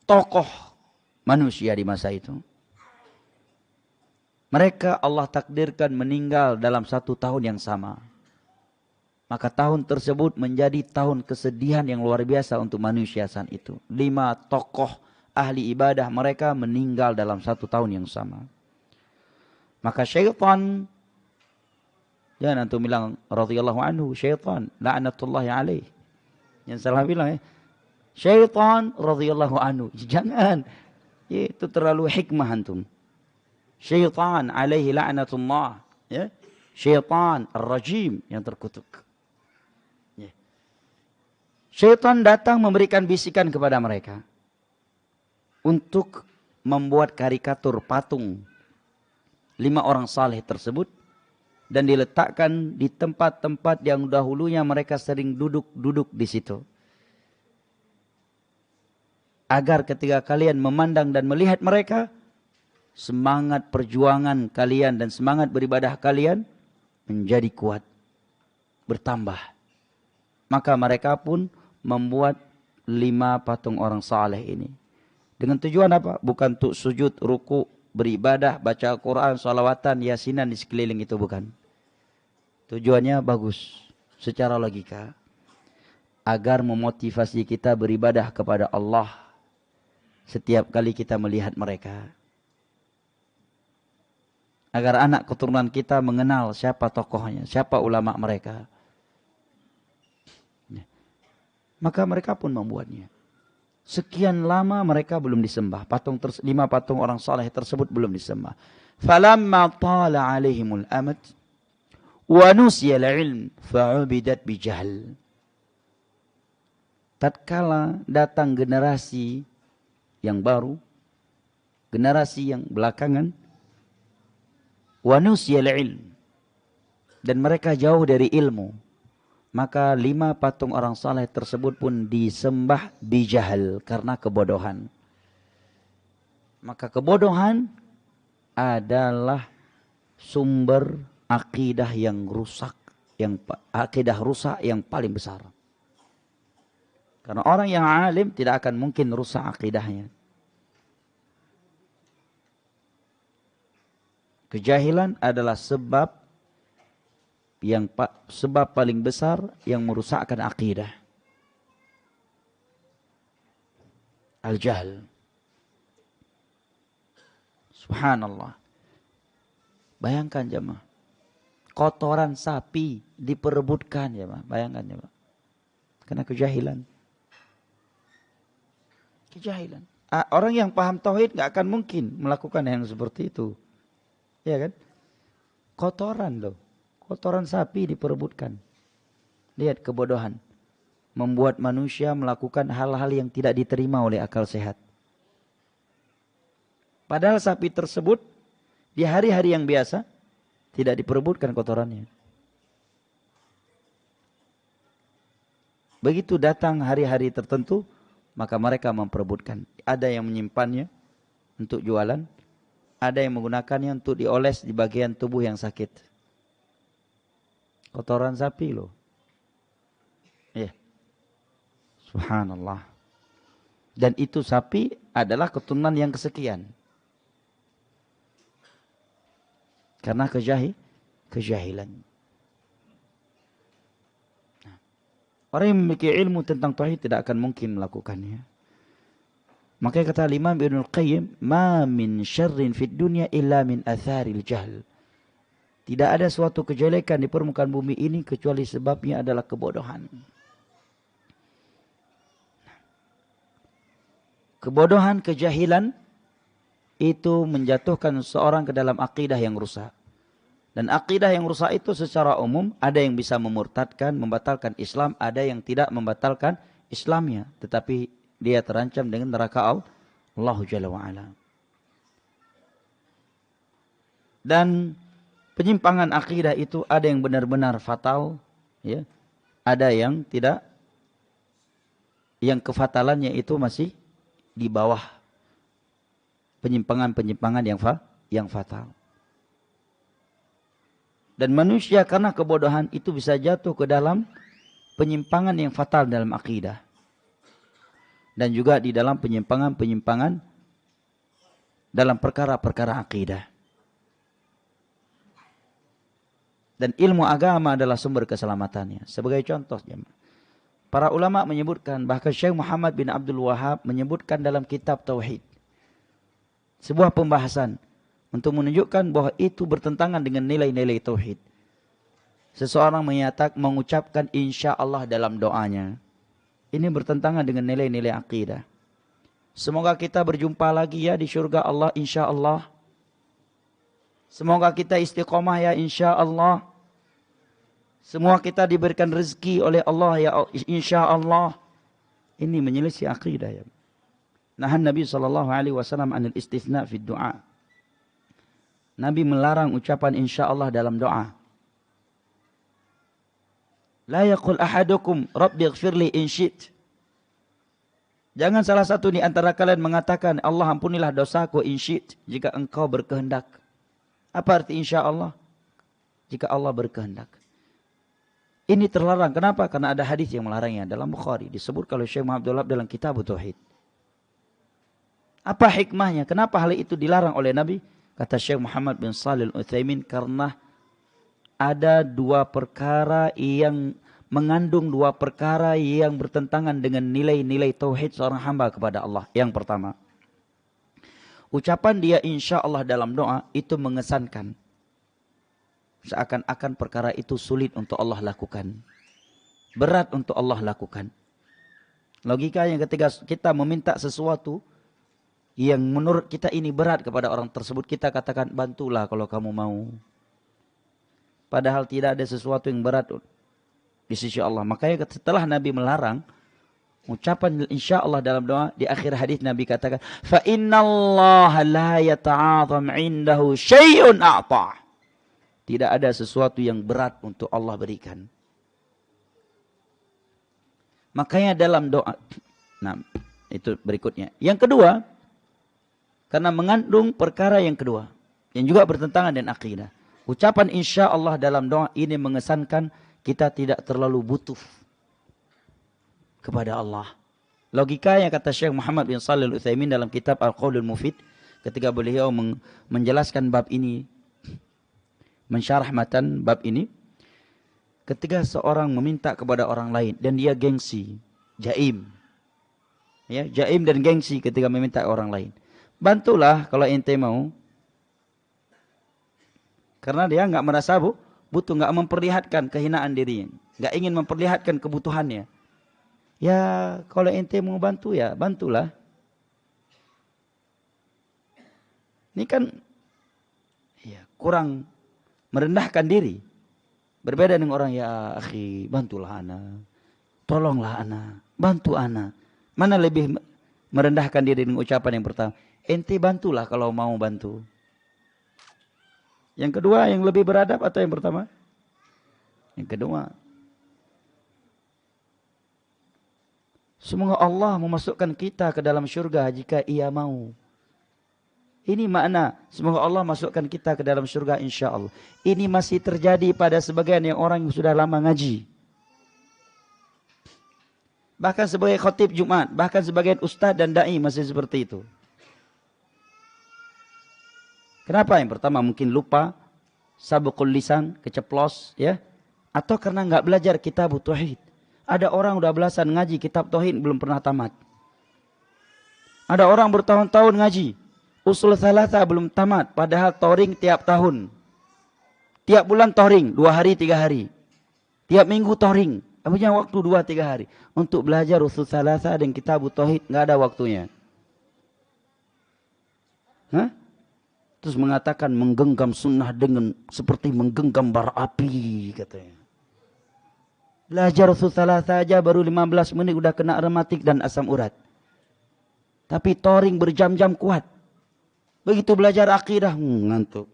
Tokoh manusia di masa itu. Mereka Allah takdirkan meninggal dalam 1 tahun yang sama. Maka tahun tersebut menjadi tahun kesedihan yang luar biasa untuk manusia saat itu. 5 tokoh ahli ibadah mereka meninggal dalam 1 tahun yang sama. Maka syaitan, jangan antum bilang radhiyallahu anhu, syaitan la'natullahi alaih. Yang salah bilang ya, syaitan radhiyallahu anhu. Jangan, itu terlalu hikmah antum. Syaitan alaihi la'natullah, ya. Syaitan ar-rajim yang terkutuk. Ya. Syaitan datang memberikan bisikan kepada mereka untuk membuat karikatur patung 5 orang saleh tersebut dan diletakkan di tempat-tempat yang dahulunya mereka sering duduk di situ. Agar ketika kalian memandang dan melihat mereka, semangat perjuangan kalian dan semangat beribadah kalian menjadi kuat, bertambah. Maka mereka pun membuat 5 patung orang saleh ini. Dengan tujuan apa? Bukan untuk sujud, ruku, beribadah, baca Al-Quran, salawatan, yasinan di sekeliling itu, bukan. Tujuannya bagus secara logika. Agar memotivasi kita beribadah kepada Allah setiap kali kita melihat mereka. Agar anak keturunan kita mengenal siapa tokohnya, siapa ulama mereka. Maka mereka pun membuatnya. Sekian lama mereka belum disembah. 5 patung orang saleh tersebut belum disembah. Falamma tala alaihimul amad wa nusiyal ilm fa'ubidat bijahl. Tatkala datang generasi yang baru, generasi yang belakangan, wa nusiyal ilm, dan mereka jauh dari ilmu, maka 5 patung orang saleh tersebut pun disembah bijahal, karena kebodohan. Maka kebodohan adalah sumber akidah yang rusak, akidah rusak yang paling besar. Karena orang yang alim tidak akan mungkin rusak akidahnya. Kejahilan adalah sebab paling besar yang merusakkan akidah. Al-jahl. Subhanallah. Bayangkan jemaah. kotoran sapi diperebutkan ya Pak. Bayangkan ya Pak. Karena kejahilan. Kejahilan. Orang yang paham tauhid nggak akan mungkin melakukan yang seperti itu. Ya kan? Kotoran loh. Kotoran sapi diperebutkan. Lihat kebodohan. Membuat manusia melakukan hal-hal yang tidak diterima oleh akal sehat. Padahal sapi tersebut di hari-hari yang biasa tidak diperebutkan kotorannya. Begitu datang hari-hari tertentu, maka mereka memperebutkan. Ada yang menyimpannya untuk jualan, ada yang menggunakannya untuk dioles di bagian tubuh yang sakit. Kotoran sapi loh. Ya. Subhanallah. Dan itu sapi adalah keturunan yang kesekian. Karena kejahilan. Nah, orang yang memiliki ilmu tentang tauhid tidak akan mungkin melakukannya. Makanya kata Imam Ibnul Qayyim, "Ma min syarrin fid dunya illa min atharil jahl." Tidak ada suatu kejelekan di permukaan bumi ini kecuali sebabnya adalah kebodohan. Kebodohan, kejahilan itu menjatuhkan seorang ke dalam akidah yang rusak. Dan akidah yang rusak itu secara umum ada yang bisa memurtadkan, membatalkan Islam, ada yang tidak membatalkan Islamnya, tetapi dia terancam dengan neraka Allah Jalla wa'ala. Dan penyimpangan akidah itu ada yang benar-benar fatal, ya. Ada yang tidak, yang kefatalannya itu masih di bawah penyimpangan-penyimpangan yang fatal. Dan manusia karena kebodohan itu bisa jatuh ke dalam penyimpangan yang fatal dalam akidah. Dan juga di dalam penyimpangan-penyimpangan dalam perkara-perkara akidah. Dan ilmu agama adalah sumber keselamatannya. Sebagai contoh, para ulama menyebutkan, bahkan Syekh Muhammad bin Abdul Wahab menyebutkan dalam kitab Tauhid, sebuah pembahasan untuk menunjukkan bahwa itu bertentangan dengan nilai-nilai tauhid. Seseorang mengucapkan insya Allah dalam doanya. Ini bertentangan dengan nilai-nilai akidah. Semoga kita berjumpa lagi ya di surga Allah insya Allah. Semoga kita istiqomah ya insya Allah. Semua kita diberikan rezeki oleh Allah ya insya Allah. Ini menyelisih akidah ya. Nahan Nabi SAW anil istithna fi du'a. Nabi melarang ucapan insya Allah dalam doa. La yaqul ahadukum Rabbi ighfirli in syi'ta. Jangan salah satu di antara kalian mengatakan Allah ampunilah dosaku in syi'ta, jika engkau berkehendak. Apa arti insya Allah? Jika Allah berkehendak. Ini terlarang. Kenapa? Karena ada hadis yang melarangnya dalam Bukhari. Disebut kalau Syekh Muhammad Abdul Wahab dalam kitab Tauhid. Apa hikmahnya? Kenapa hal itu dilarang oleh Nabi? Kata Syekh Muhammad bin Shalih Al-Utsaimin, karena ada dua perkara yang mengandung dua perkara yang bertentangan dengan nilai-nilai tauhid seorang hamba kepada Allah. Yang pertama, ucapan dia insya Allah dalam doa itu mengesankan. Seakan-akan perkara itu sulit untuk Allah lakukan. Berat untuk Allah lakukan. Logikanya ketika kita meminta sesuatu yang menurut kita ini berat kepada orang tersebut, kita katakan bantulah kalau kamu mau. Padahal tidak ada sesuatu yang berat di sisi Allah. Makanya setelah Nabi melarang ucapan insya Allah dalam doa, di akhir hadis Nabi katakan, fa innallaha la yata'azam indahu syai'un a'ta. Tidak ada sesuatu yang berat untuk Allah berikan. Makanya dalam doa, nah itu berikutnya. Yang kedua, karena mengandung perkara yang kedua, yang juga bertentangan dengan akidah. Ucapan insya Allah dalam doa ini mengesankan kita tidak terlalu butuh kepada Allah. Logikanya kata Syekh Muhammad bin Shalih Al-Utsaimin dalam kitab Al-Qaulul Mufid, ketika beliau menjelaskan bab ini, mensyarah matan bab ini, ketika seorang meminta kepada orang lain dan dia gengsi, jaim. Ya, jaim dan gengsi ketika meminta orang lain. Bantulah kalau ente mau. Karena dia enggak merasa butuh, nggak memperlihatkan kehinaan dirinya, nggak ingin memperlihatkan kebutuhannya. Ya kalau ente mau bantu ya bantulah. Ini kan ya, kurang merendahkan diri. Berbeda dengan orang, ya akhi bantulah ana, tolonglah ana, bantu ana. Mana lebih merendahkan diri dengan ucapan yang pertama, ente bantulah kalau mau bantu. Yang kedua yang lebih beradab atau yang pertama? Yang kedua. Semoga Allah memasukkan kita ke dalam syurga jika Ia mau. Ini makna, semoga Allah masukkan kita ke dalam surga insya Allah. Ini masih terjadi pada sebagian yang orang yang sudah lama ngaji. Bahkan sebagai khatib Jumat, bahkan sebagian ustaz dan da'i masih seperti itu. Kenapa? Yang pertama mungkin lupa, sabqul lisan, keceplos, ya, atau karena nggak belajar kitab tauhid. Ada orang udah belasan ngaji kitab tauhid belum pernah tamat. Ada orang bertahun-tahun ngaji, usul thalatha belum tamat, padahal touring tiap tahun. Tiap bulan touring, 2 hari 3 hari. Tiap minggu touring, punya waktu 2 3 hari untuk belajar usul thalatha dan kitab tauhid, nggak ada waktunya. Hah? Terus mengatakan menggenggam sunnah dengan seperti menggenggam bara api katanya. Belajar usul thalatha saja baru 15 menit udah kena rematik dan asam urat. Tapi touring berjam-jam kuat. Begitu belajar akidah, ngantuk.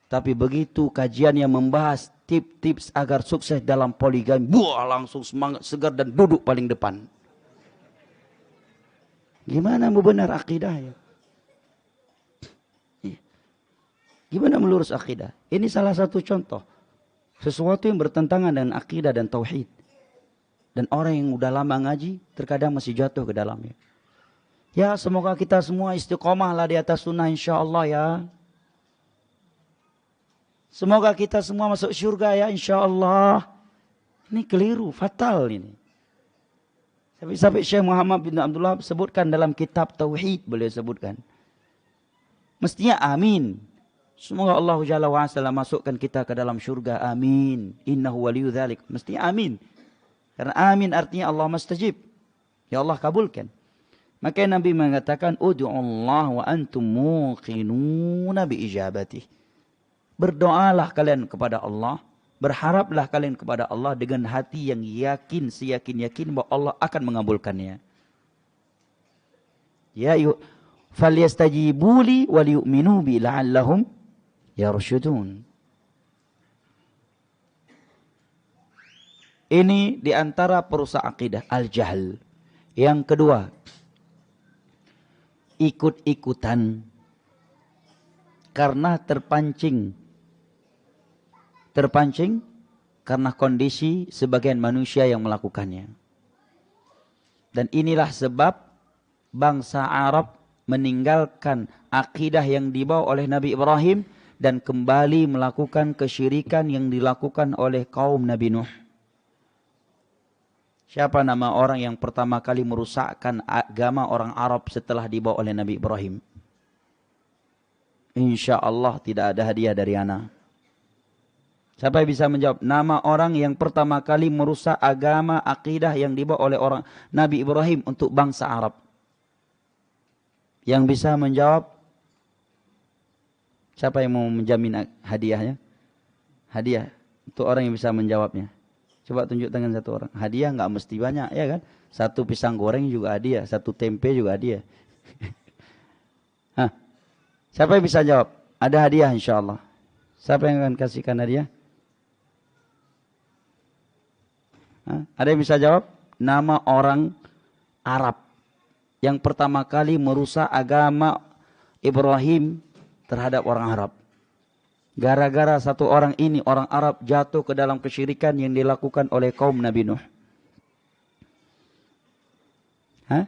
Tapi begitu kajian yang membahas tips-tips agar sukses dalam poligami, langsung semangat segar dan duduk paling depan. Gimana mau benar akidah ya? Gimana melurus akidah? Ini salah satu contoh. Sesuatu yang bertentangan dengan akidah dan tauhid. Dan orang yang udah lama ngaji, terkadang masih jatuh ke dalamnya. Ya semoga kita semua istiqomah lah di atas sunnah insya Allah ya. Semoga kita semua masuk surga ya insya Allah. Ini keliru, fatal ini. Sampai Syekh Muhammad bin Abdullah sebutkan dalam kitab Tauhid, beliau sebutkan. Mestinya amin. Semoga Allah Jalla wa Ala masukkan kita ke dalam surga, amin. Innahu waliyu dzalik. Mestinya amin. Karena amin artinya Allah mustajib. Ya Allah kabulkan. Maka Nabi mengatakan, Udu'ullah wa antum muqinuna biijabati. Berdoalah kalian kepada Allah. Berharaplah kalian kepada Allah dengan hati yang yakin, seyakin-yakin bahwa Allah akan mengabulkannya. Ya falyastajibuli waliyu'minu bi la'allahum yarshudun. Ini diantara perusak akidah, al-jahl. Yang kedua, ikut-ikutan karena terpancing karena kondisi sebagian manusia yang melakukannya. Dan inilah sebab bangsa Arab meninggalkan akidah yang dibawa oleh Nabi Ibrahim dan kembali melakukan kesyirikan yang dilakukan oleh kaum Nabi Nuh. Siapa nama orang yang pertama kali merusakkan agama orang Arab setelah dibawa oleh Nabi Ibrahim? Insya Allah tidak ada hadiah dari ana. Siapa yang bisa menjawab? Nama orang yang pertama kali merusak agama akidah yang dibawa oleh orang Nabi Ibrahim untuk bangsa Arab. Yang bisa menjawab? Siapa yang mau menjamin hadiahnya? Hadiah untuk orang yang bisa menjawabnya. Coba tunjuk tangan satu orang. Hadiah nggak mesti banyak, ya kan? 1 pisang goreng juga hadiah, 1 tempe juga hadiah. Hah? Siapa yang bisa jawab? Ada hadiah insya Allah. Siapa yang akan kasihkan hadiah? Hah? Ada yang bisa jawab? Nama orang Arab yang pertama kali merusak agama Ibrahim terhadap orang Arab. Gara-gara satu orang ini, orang Arab jatuh ke dalam kesyirikan yang dilakukan oleh kaum Nabi Nuh. Hah?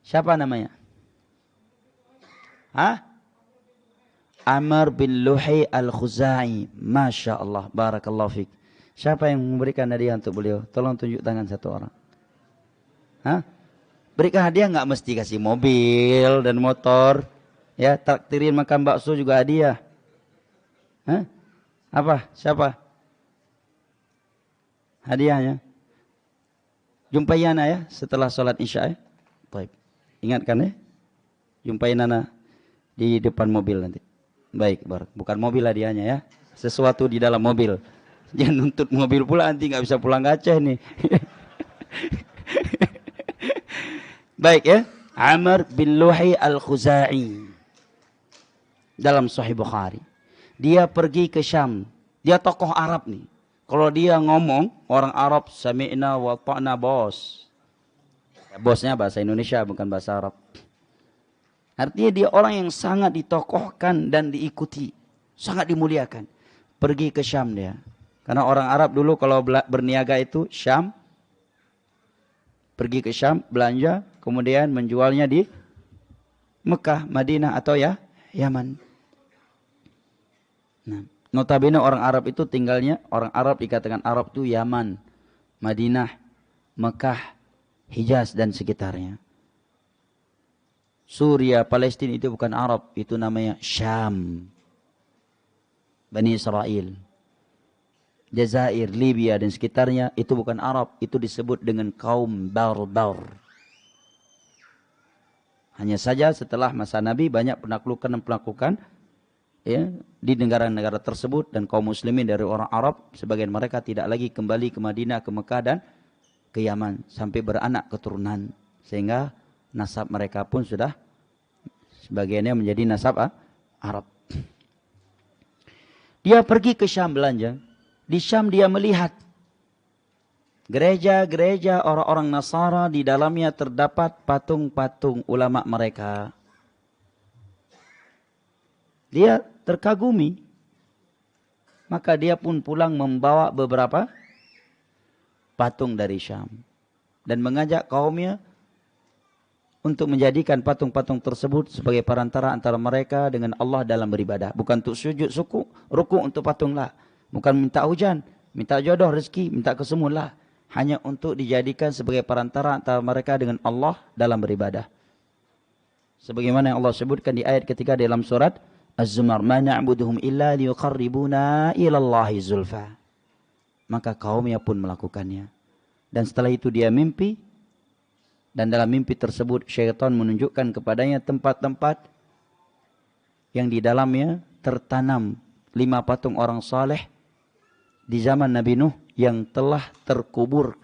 Siapa namanya? Hah? Amr bin Luhai al-Khuzai. Masya Allah. Barakallahu fiqh. Siapa yang memberikan hadiah untuk beliau? Tolong tunjuk tangan satu orang. Hah? Berikan hadiah nggak mesti kasih mobil dan motor. Ya, traktirin makan bakso juga hadiah. Hah? Apa? Siapa? Hadiahnya. Jumpai Ana ya setelah sholat isya ya. Baik. Ingatkan ya. Jumpai Nana di depan mobil nanti. Baik, bukan mobil hadiahnya ya. Sesuatu di dalam mobil. Jangan nuntut mobil pula nanti nggak bisa pulang ke Aceh nih. Baik ya. Amr bin Luhai al-Khuzai. Dalam Sahih Bukhari. Dia pergi ke Syam. Dia tokoh Arab nih. Kalau dia ngomong, orang Arab sami'na wa ta'na bos. Ya, bosnya bahasa Indonesia bukan bahasa Arab. Artinya dia orang yang sangat ditokohkan dan diikuti. Sangat dimuliakan. Pergi ke Syam dia. Karena orang Arab dulu kalau berniaga itu Syam. Pergi ke Syam, belanja. Kemudian menjualnya di Mekah, Madinah atau ya Yaman. Nah, notabene orang Arab itu tinggalnya, orang Arab dikatakan Arab itu Yaman, Madinah, Mekah, Hijaz dan sekitarnya. Suria, Palestina itu bukan Arab, itu namanya Syam. Bani Israel. Jazair, Libya dan sekitarnya itu bukan Arab, itu disebut dengan kaum barbar. Hanya saja setelah masa Nabi banyak penaklukan ya, di negara-negara tersebut dan kaum muslimin dari orang Arab sebagian mereka tidak lagi kembali ke Madinah, ke Mekah dan ke Yaman sampai beranak keturunan sehingga nasab mereka pun sudah sebagiannya menjadi nasab Arab. Dia pergi ke Syam belanja. Di Syam dia melihat gereja-gereja orang-orang Nasara, di dalamnya terdapat patung-patung ulama mereka. Dia terkagumi. Maka dia pun pulang membawa beberapa patung dari Syam. Dan mengajak kaumnya untuk menjadikan patung-patung tersebut sebagai perantara antara mereka dengan Allah dalam beribadah. Bukan untuk sujud, ruku untuk patung lah. Bukan minta hujan, minta jodoh, rezeki, minta kesembuhan lah. Hanya untuk dijadikan sebagai perantara antara mereka dengan Allah dalam beribadah. Sebagaimana yang Allah sebutkan di ayat ketiga dalam surat Az-Zumar, "Ma na'buduhum illa liyuqarribuna ilallahi zulfa." Maka kaumnya pun melakukannya. Dan setelah itu dia mimpi. Dan dalam mimpi tersebut syaitan menunjukkan kepadanya tempat-tempat yang di dalamnya tertanam 5 patung orang saleh di zaman Nabi Nuh yang telah terkubur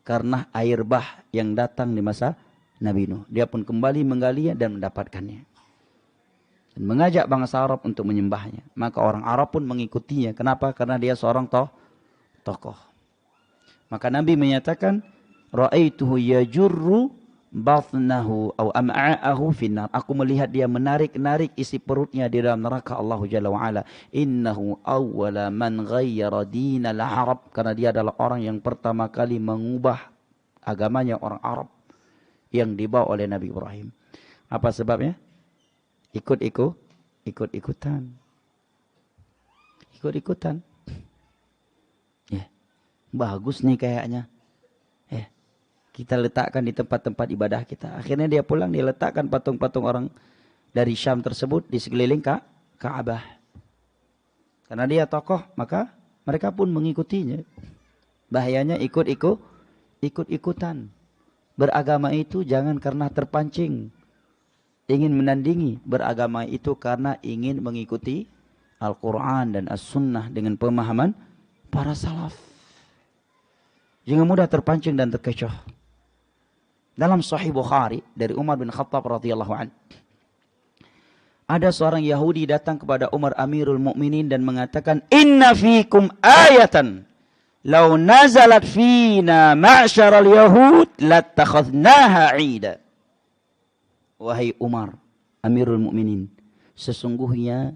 karena air bah yang datang di masa Nabi Nuh. Dia pun kembali menggalinya dan mendapatkannya. Dan mengajak bangsa Arab untuk menyembahnya. Maka orang Arab pun mengikutinya. Kenapa? Karena dia seorang tokoh. Maka Nabi menyatakan, "Ra'aituhu yajurru batnahu aw am'a'ahu finnar." Aku melihat dia menarik-narik isi perutnya di dalam neraka Allah Jalla wa Ala. Innahu awwala man ghayyara dinal Arab. Karena dia adalah orang yang pertama kali mengubah agamanya orang Arab yang dibawa oleh Nabi Ibrahim. Apa sebabnya? Ikut-ikutan. Ya. Bagus nih kayaknya. Kita letakkan di tempat-tempat ibadah kita. Akhirnya dia pulang, dia letakkan patung-patung orang dari Syam tersebut di sekeliling Ka'bah. Karena dia tokoh, maka mereka pun mengikutinya. Bahayanya ikut-ikutan. Beragama itu jangan karena terpancing. Ingin menandingi. Beragama itu karena ingin mengikuti Al-Quran dan As-Sunnah dengan pemahaman para salaf. Jangan mudah terpancing dan terkecoh. Dalam Sahih Bukhari dari Umar bin Khattab radhiyallahu anhu, ada seorang Yahudi datang kepada Umar Amirul Mukminin dan mengatakan, "Inna fikum ayatan law nazalat fina ma'syaral yahud latakhadnaha 'ida." Wahai Umar Amirul Mukminin, sesungguhnya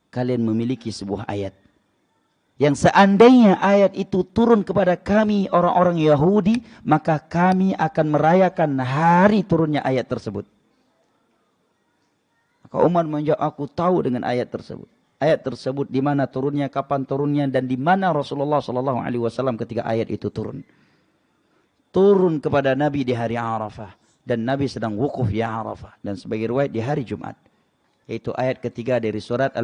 kalian memiliki sebuah ayat yang seandainya ayat itu turun kepada kami orang-orang Yahudi, maka kami akan merayakan hari turunnya ayat tersebut. Maka Umar menjawab, aku tahu dengan ayat tersebut. Ayat tersebut di mana turunnya, kapan turunnya, dan di mana Rasulullah SAW ketika ayat itu turun. Turun kepada Nabi di hari Arafah. Dan Nabi sedang wukuf di Arafah. Dan sebagai riwayat di hari Jumat. Yaitu ayat ketiga dari surat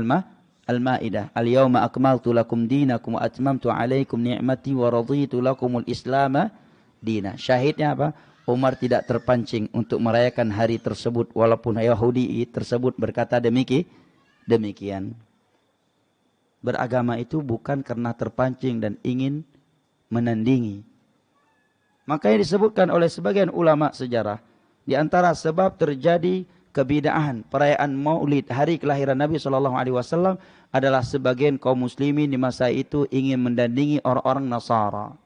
Al-Maidah. Al-yawma akmaltu lakum dinakum wa atmamtu alaikum ni'mati wa raditu lakumul islama dina. Syahidnya apa? Umar tidak terpancing untuk merayakan hari tersebut walaupun Yahudi tersebut berkata demikian. Beragama itu bukan karena terpancing dan ingin menandingi. Makanya disebutkan oleh sebagian ulama sejarah, di antara sebab terjadi kebid'ahan perayaan Maulid hari kelahiran Nabi SAW adalah sebagian kaum muslimin di masa itu ingin mendandingi orang-orang Nasara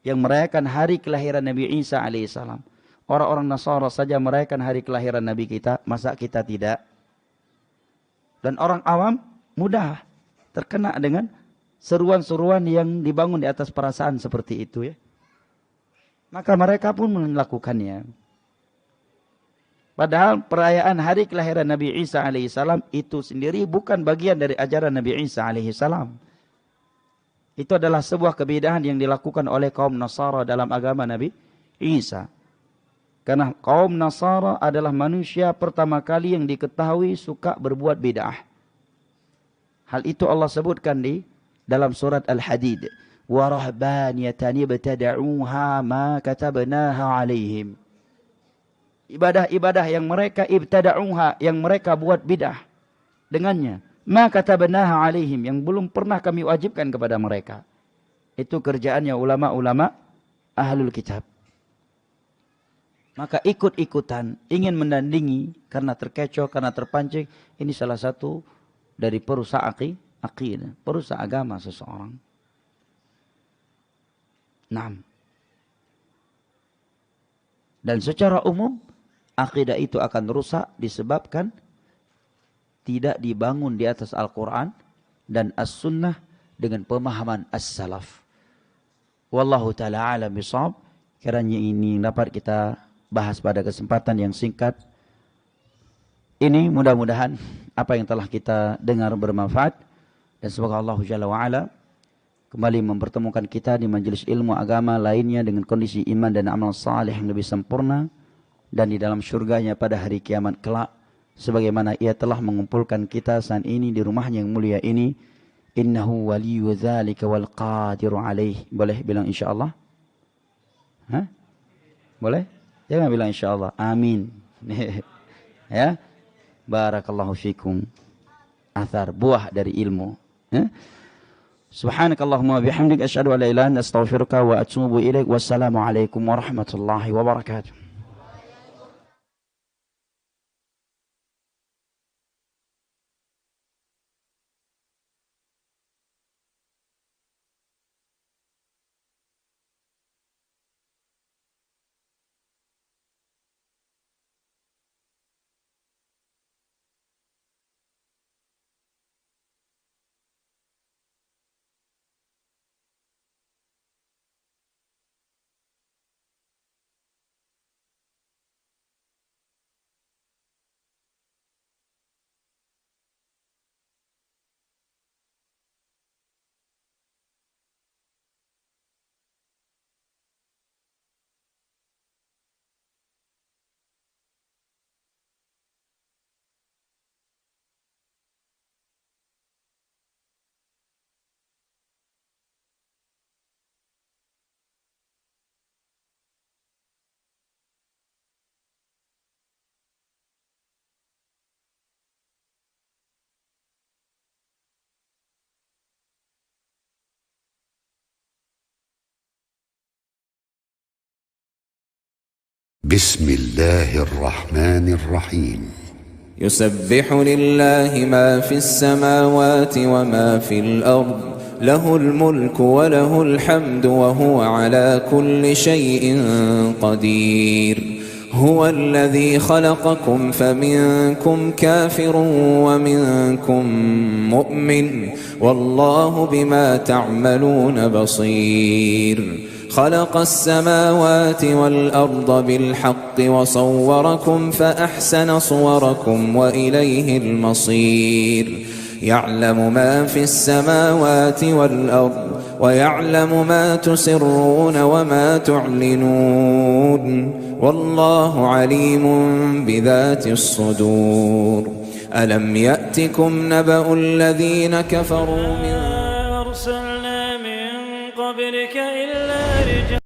yang merayakan hari kelahiran Nabi Isa alaihissalam. Orang-orang Nasara saja merayakan hari kelahiran Nabi kita, masa kita tidak? Dan orang awam mudah terkena dengan seruan-seruan yang dibangun di atas perasaan seperti itu ya. Maka mereka pun melakukannya. Padahal perayaan hari kelahiran Nabi Isa alaihissalam itu sendiri bukan bagian dari ajaran Nabi Isa alaihissalam. Itu adalah sebuah kebid'ahan yang dilakukan oleh kaum Nasara dalam agama Nabi Isa. Karena kaum Nasara adalah manusia pertama kali yang diketahui suka berbuat bid'ah. Hal itu Allah sebutkan di dalam surat Al-Hadid. Wa rahbaniyatan ibtada'uha ma katabnaha 'alaihim. Ibadah-ibadah yang mereka ibtada'uha, yang mereka buat bid'ah dengannya. Ma katabnaha 'alaihim, yang belum pernah kami wajibkan kepada mereka. Itu kerjaannya ulama-ulama ahlul kitab. Maka ikut-ikutan, ingin mendandingi karena terkecoh, karena terpancing, ini salah satu dari perusak akidah, perusak agama seseorang. 6. Dan secara umum, akidah itu akan rusak disebabkan tidak dibangun di atas Al-Quran dan As-Sunnah dengan pemahaman As-Salaf. Wallahu ta'ala alam bisawab. Kiranya ini dapat kita bahas pada kesempatan yang singkat ini. Mudah-mudahan apa yang telah kita dengar bermanfaat, dan semoga Allah Jalla wa'ala kembali mempertemukan kita di majelis ilmu agama lainnya dengan kondisi iman dan amal saleh yang lebih sempurna, dan di dalam syurganya pada hari kiamat kelak, sebagaimana ia telah mengumpulkan kita saat ini di rumahnya yang mulia ini. Innahu waliyyu dzalika wal qadiru alaih. Boleh bilang insyaallah? Hah? Boleh? Jangan bilang insyaallah. Amin. Ya. Barakallahu fikum. Athar, buah dari ilmu. Subhanakallahumma bihamdik asyhadu an la ilaha illa anta astaghfiruka wa atubu ilaik. Wassalamu alaikum warahmatullahi wabarakatuh. بسم الله الرحمن الرحيم يسبح لله ما في السماوات وما في الأرض له الملك وله الحمد وهو على كل شيء قدير هو الذي خلقكم فمنكم كافر ومنكم مؤمن والله بما تعملون بصير خلق السماوات والأرض بالحق وصوركم فأحسن صوركم وإليه المصير يعلم ما في السماوات والأرض ويعلم ما تسرون وما تعلنون والله عليم بذات الصدور ألم يأتكم نبأ الذين كفروا من أرسلنا من قبلك إلا رجالا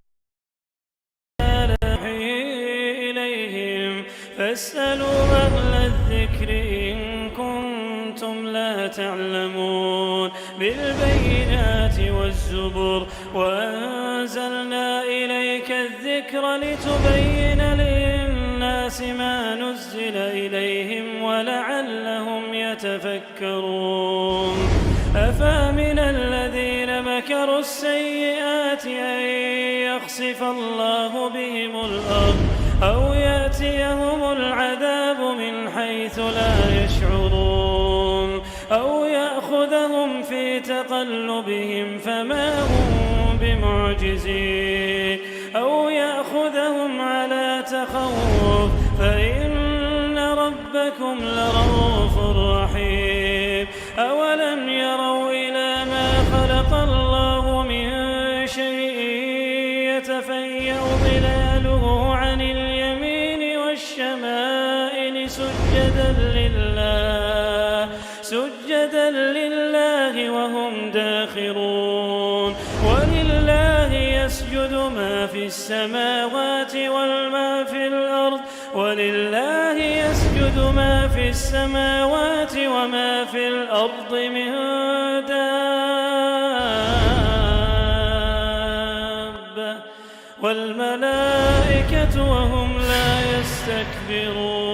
إليهم فاسألوا أهل الذكر إن كنتم لا تعلمون بالبينات والزبر وأنزلنا إليك الذكر لتبين للناس ما نزل إليهم ولعلهم يتفكرون أفامن الذين مكروا السيئات أن يخسف الله بهم الأرض أو يأتيهم العذاب من حيث لا يشعرون أو يأخذهم في تقلبهم فما هم بمعجزين أو يأخذهم على تخوف فإن ربكم لرؤوف رحيم أولم يروا إلى ما خلق الله من شيء يتفيأ ظلاله عن اليمين والشمائل سجدا لله وهم داخرون ولله يسجد ما في السماوات وما في الأرض ولله يسجد ما في السماوات وما في الأرض من دابة والملائكة وهم لا يستكبرون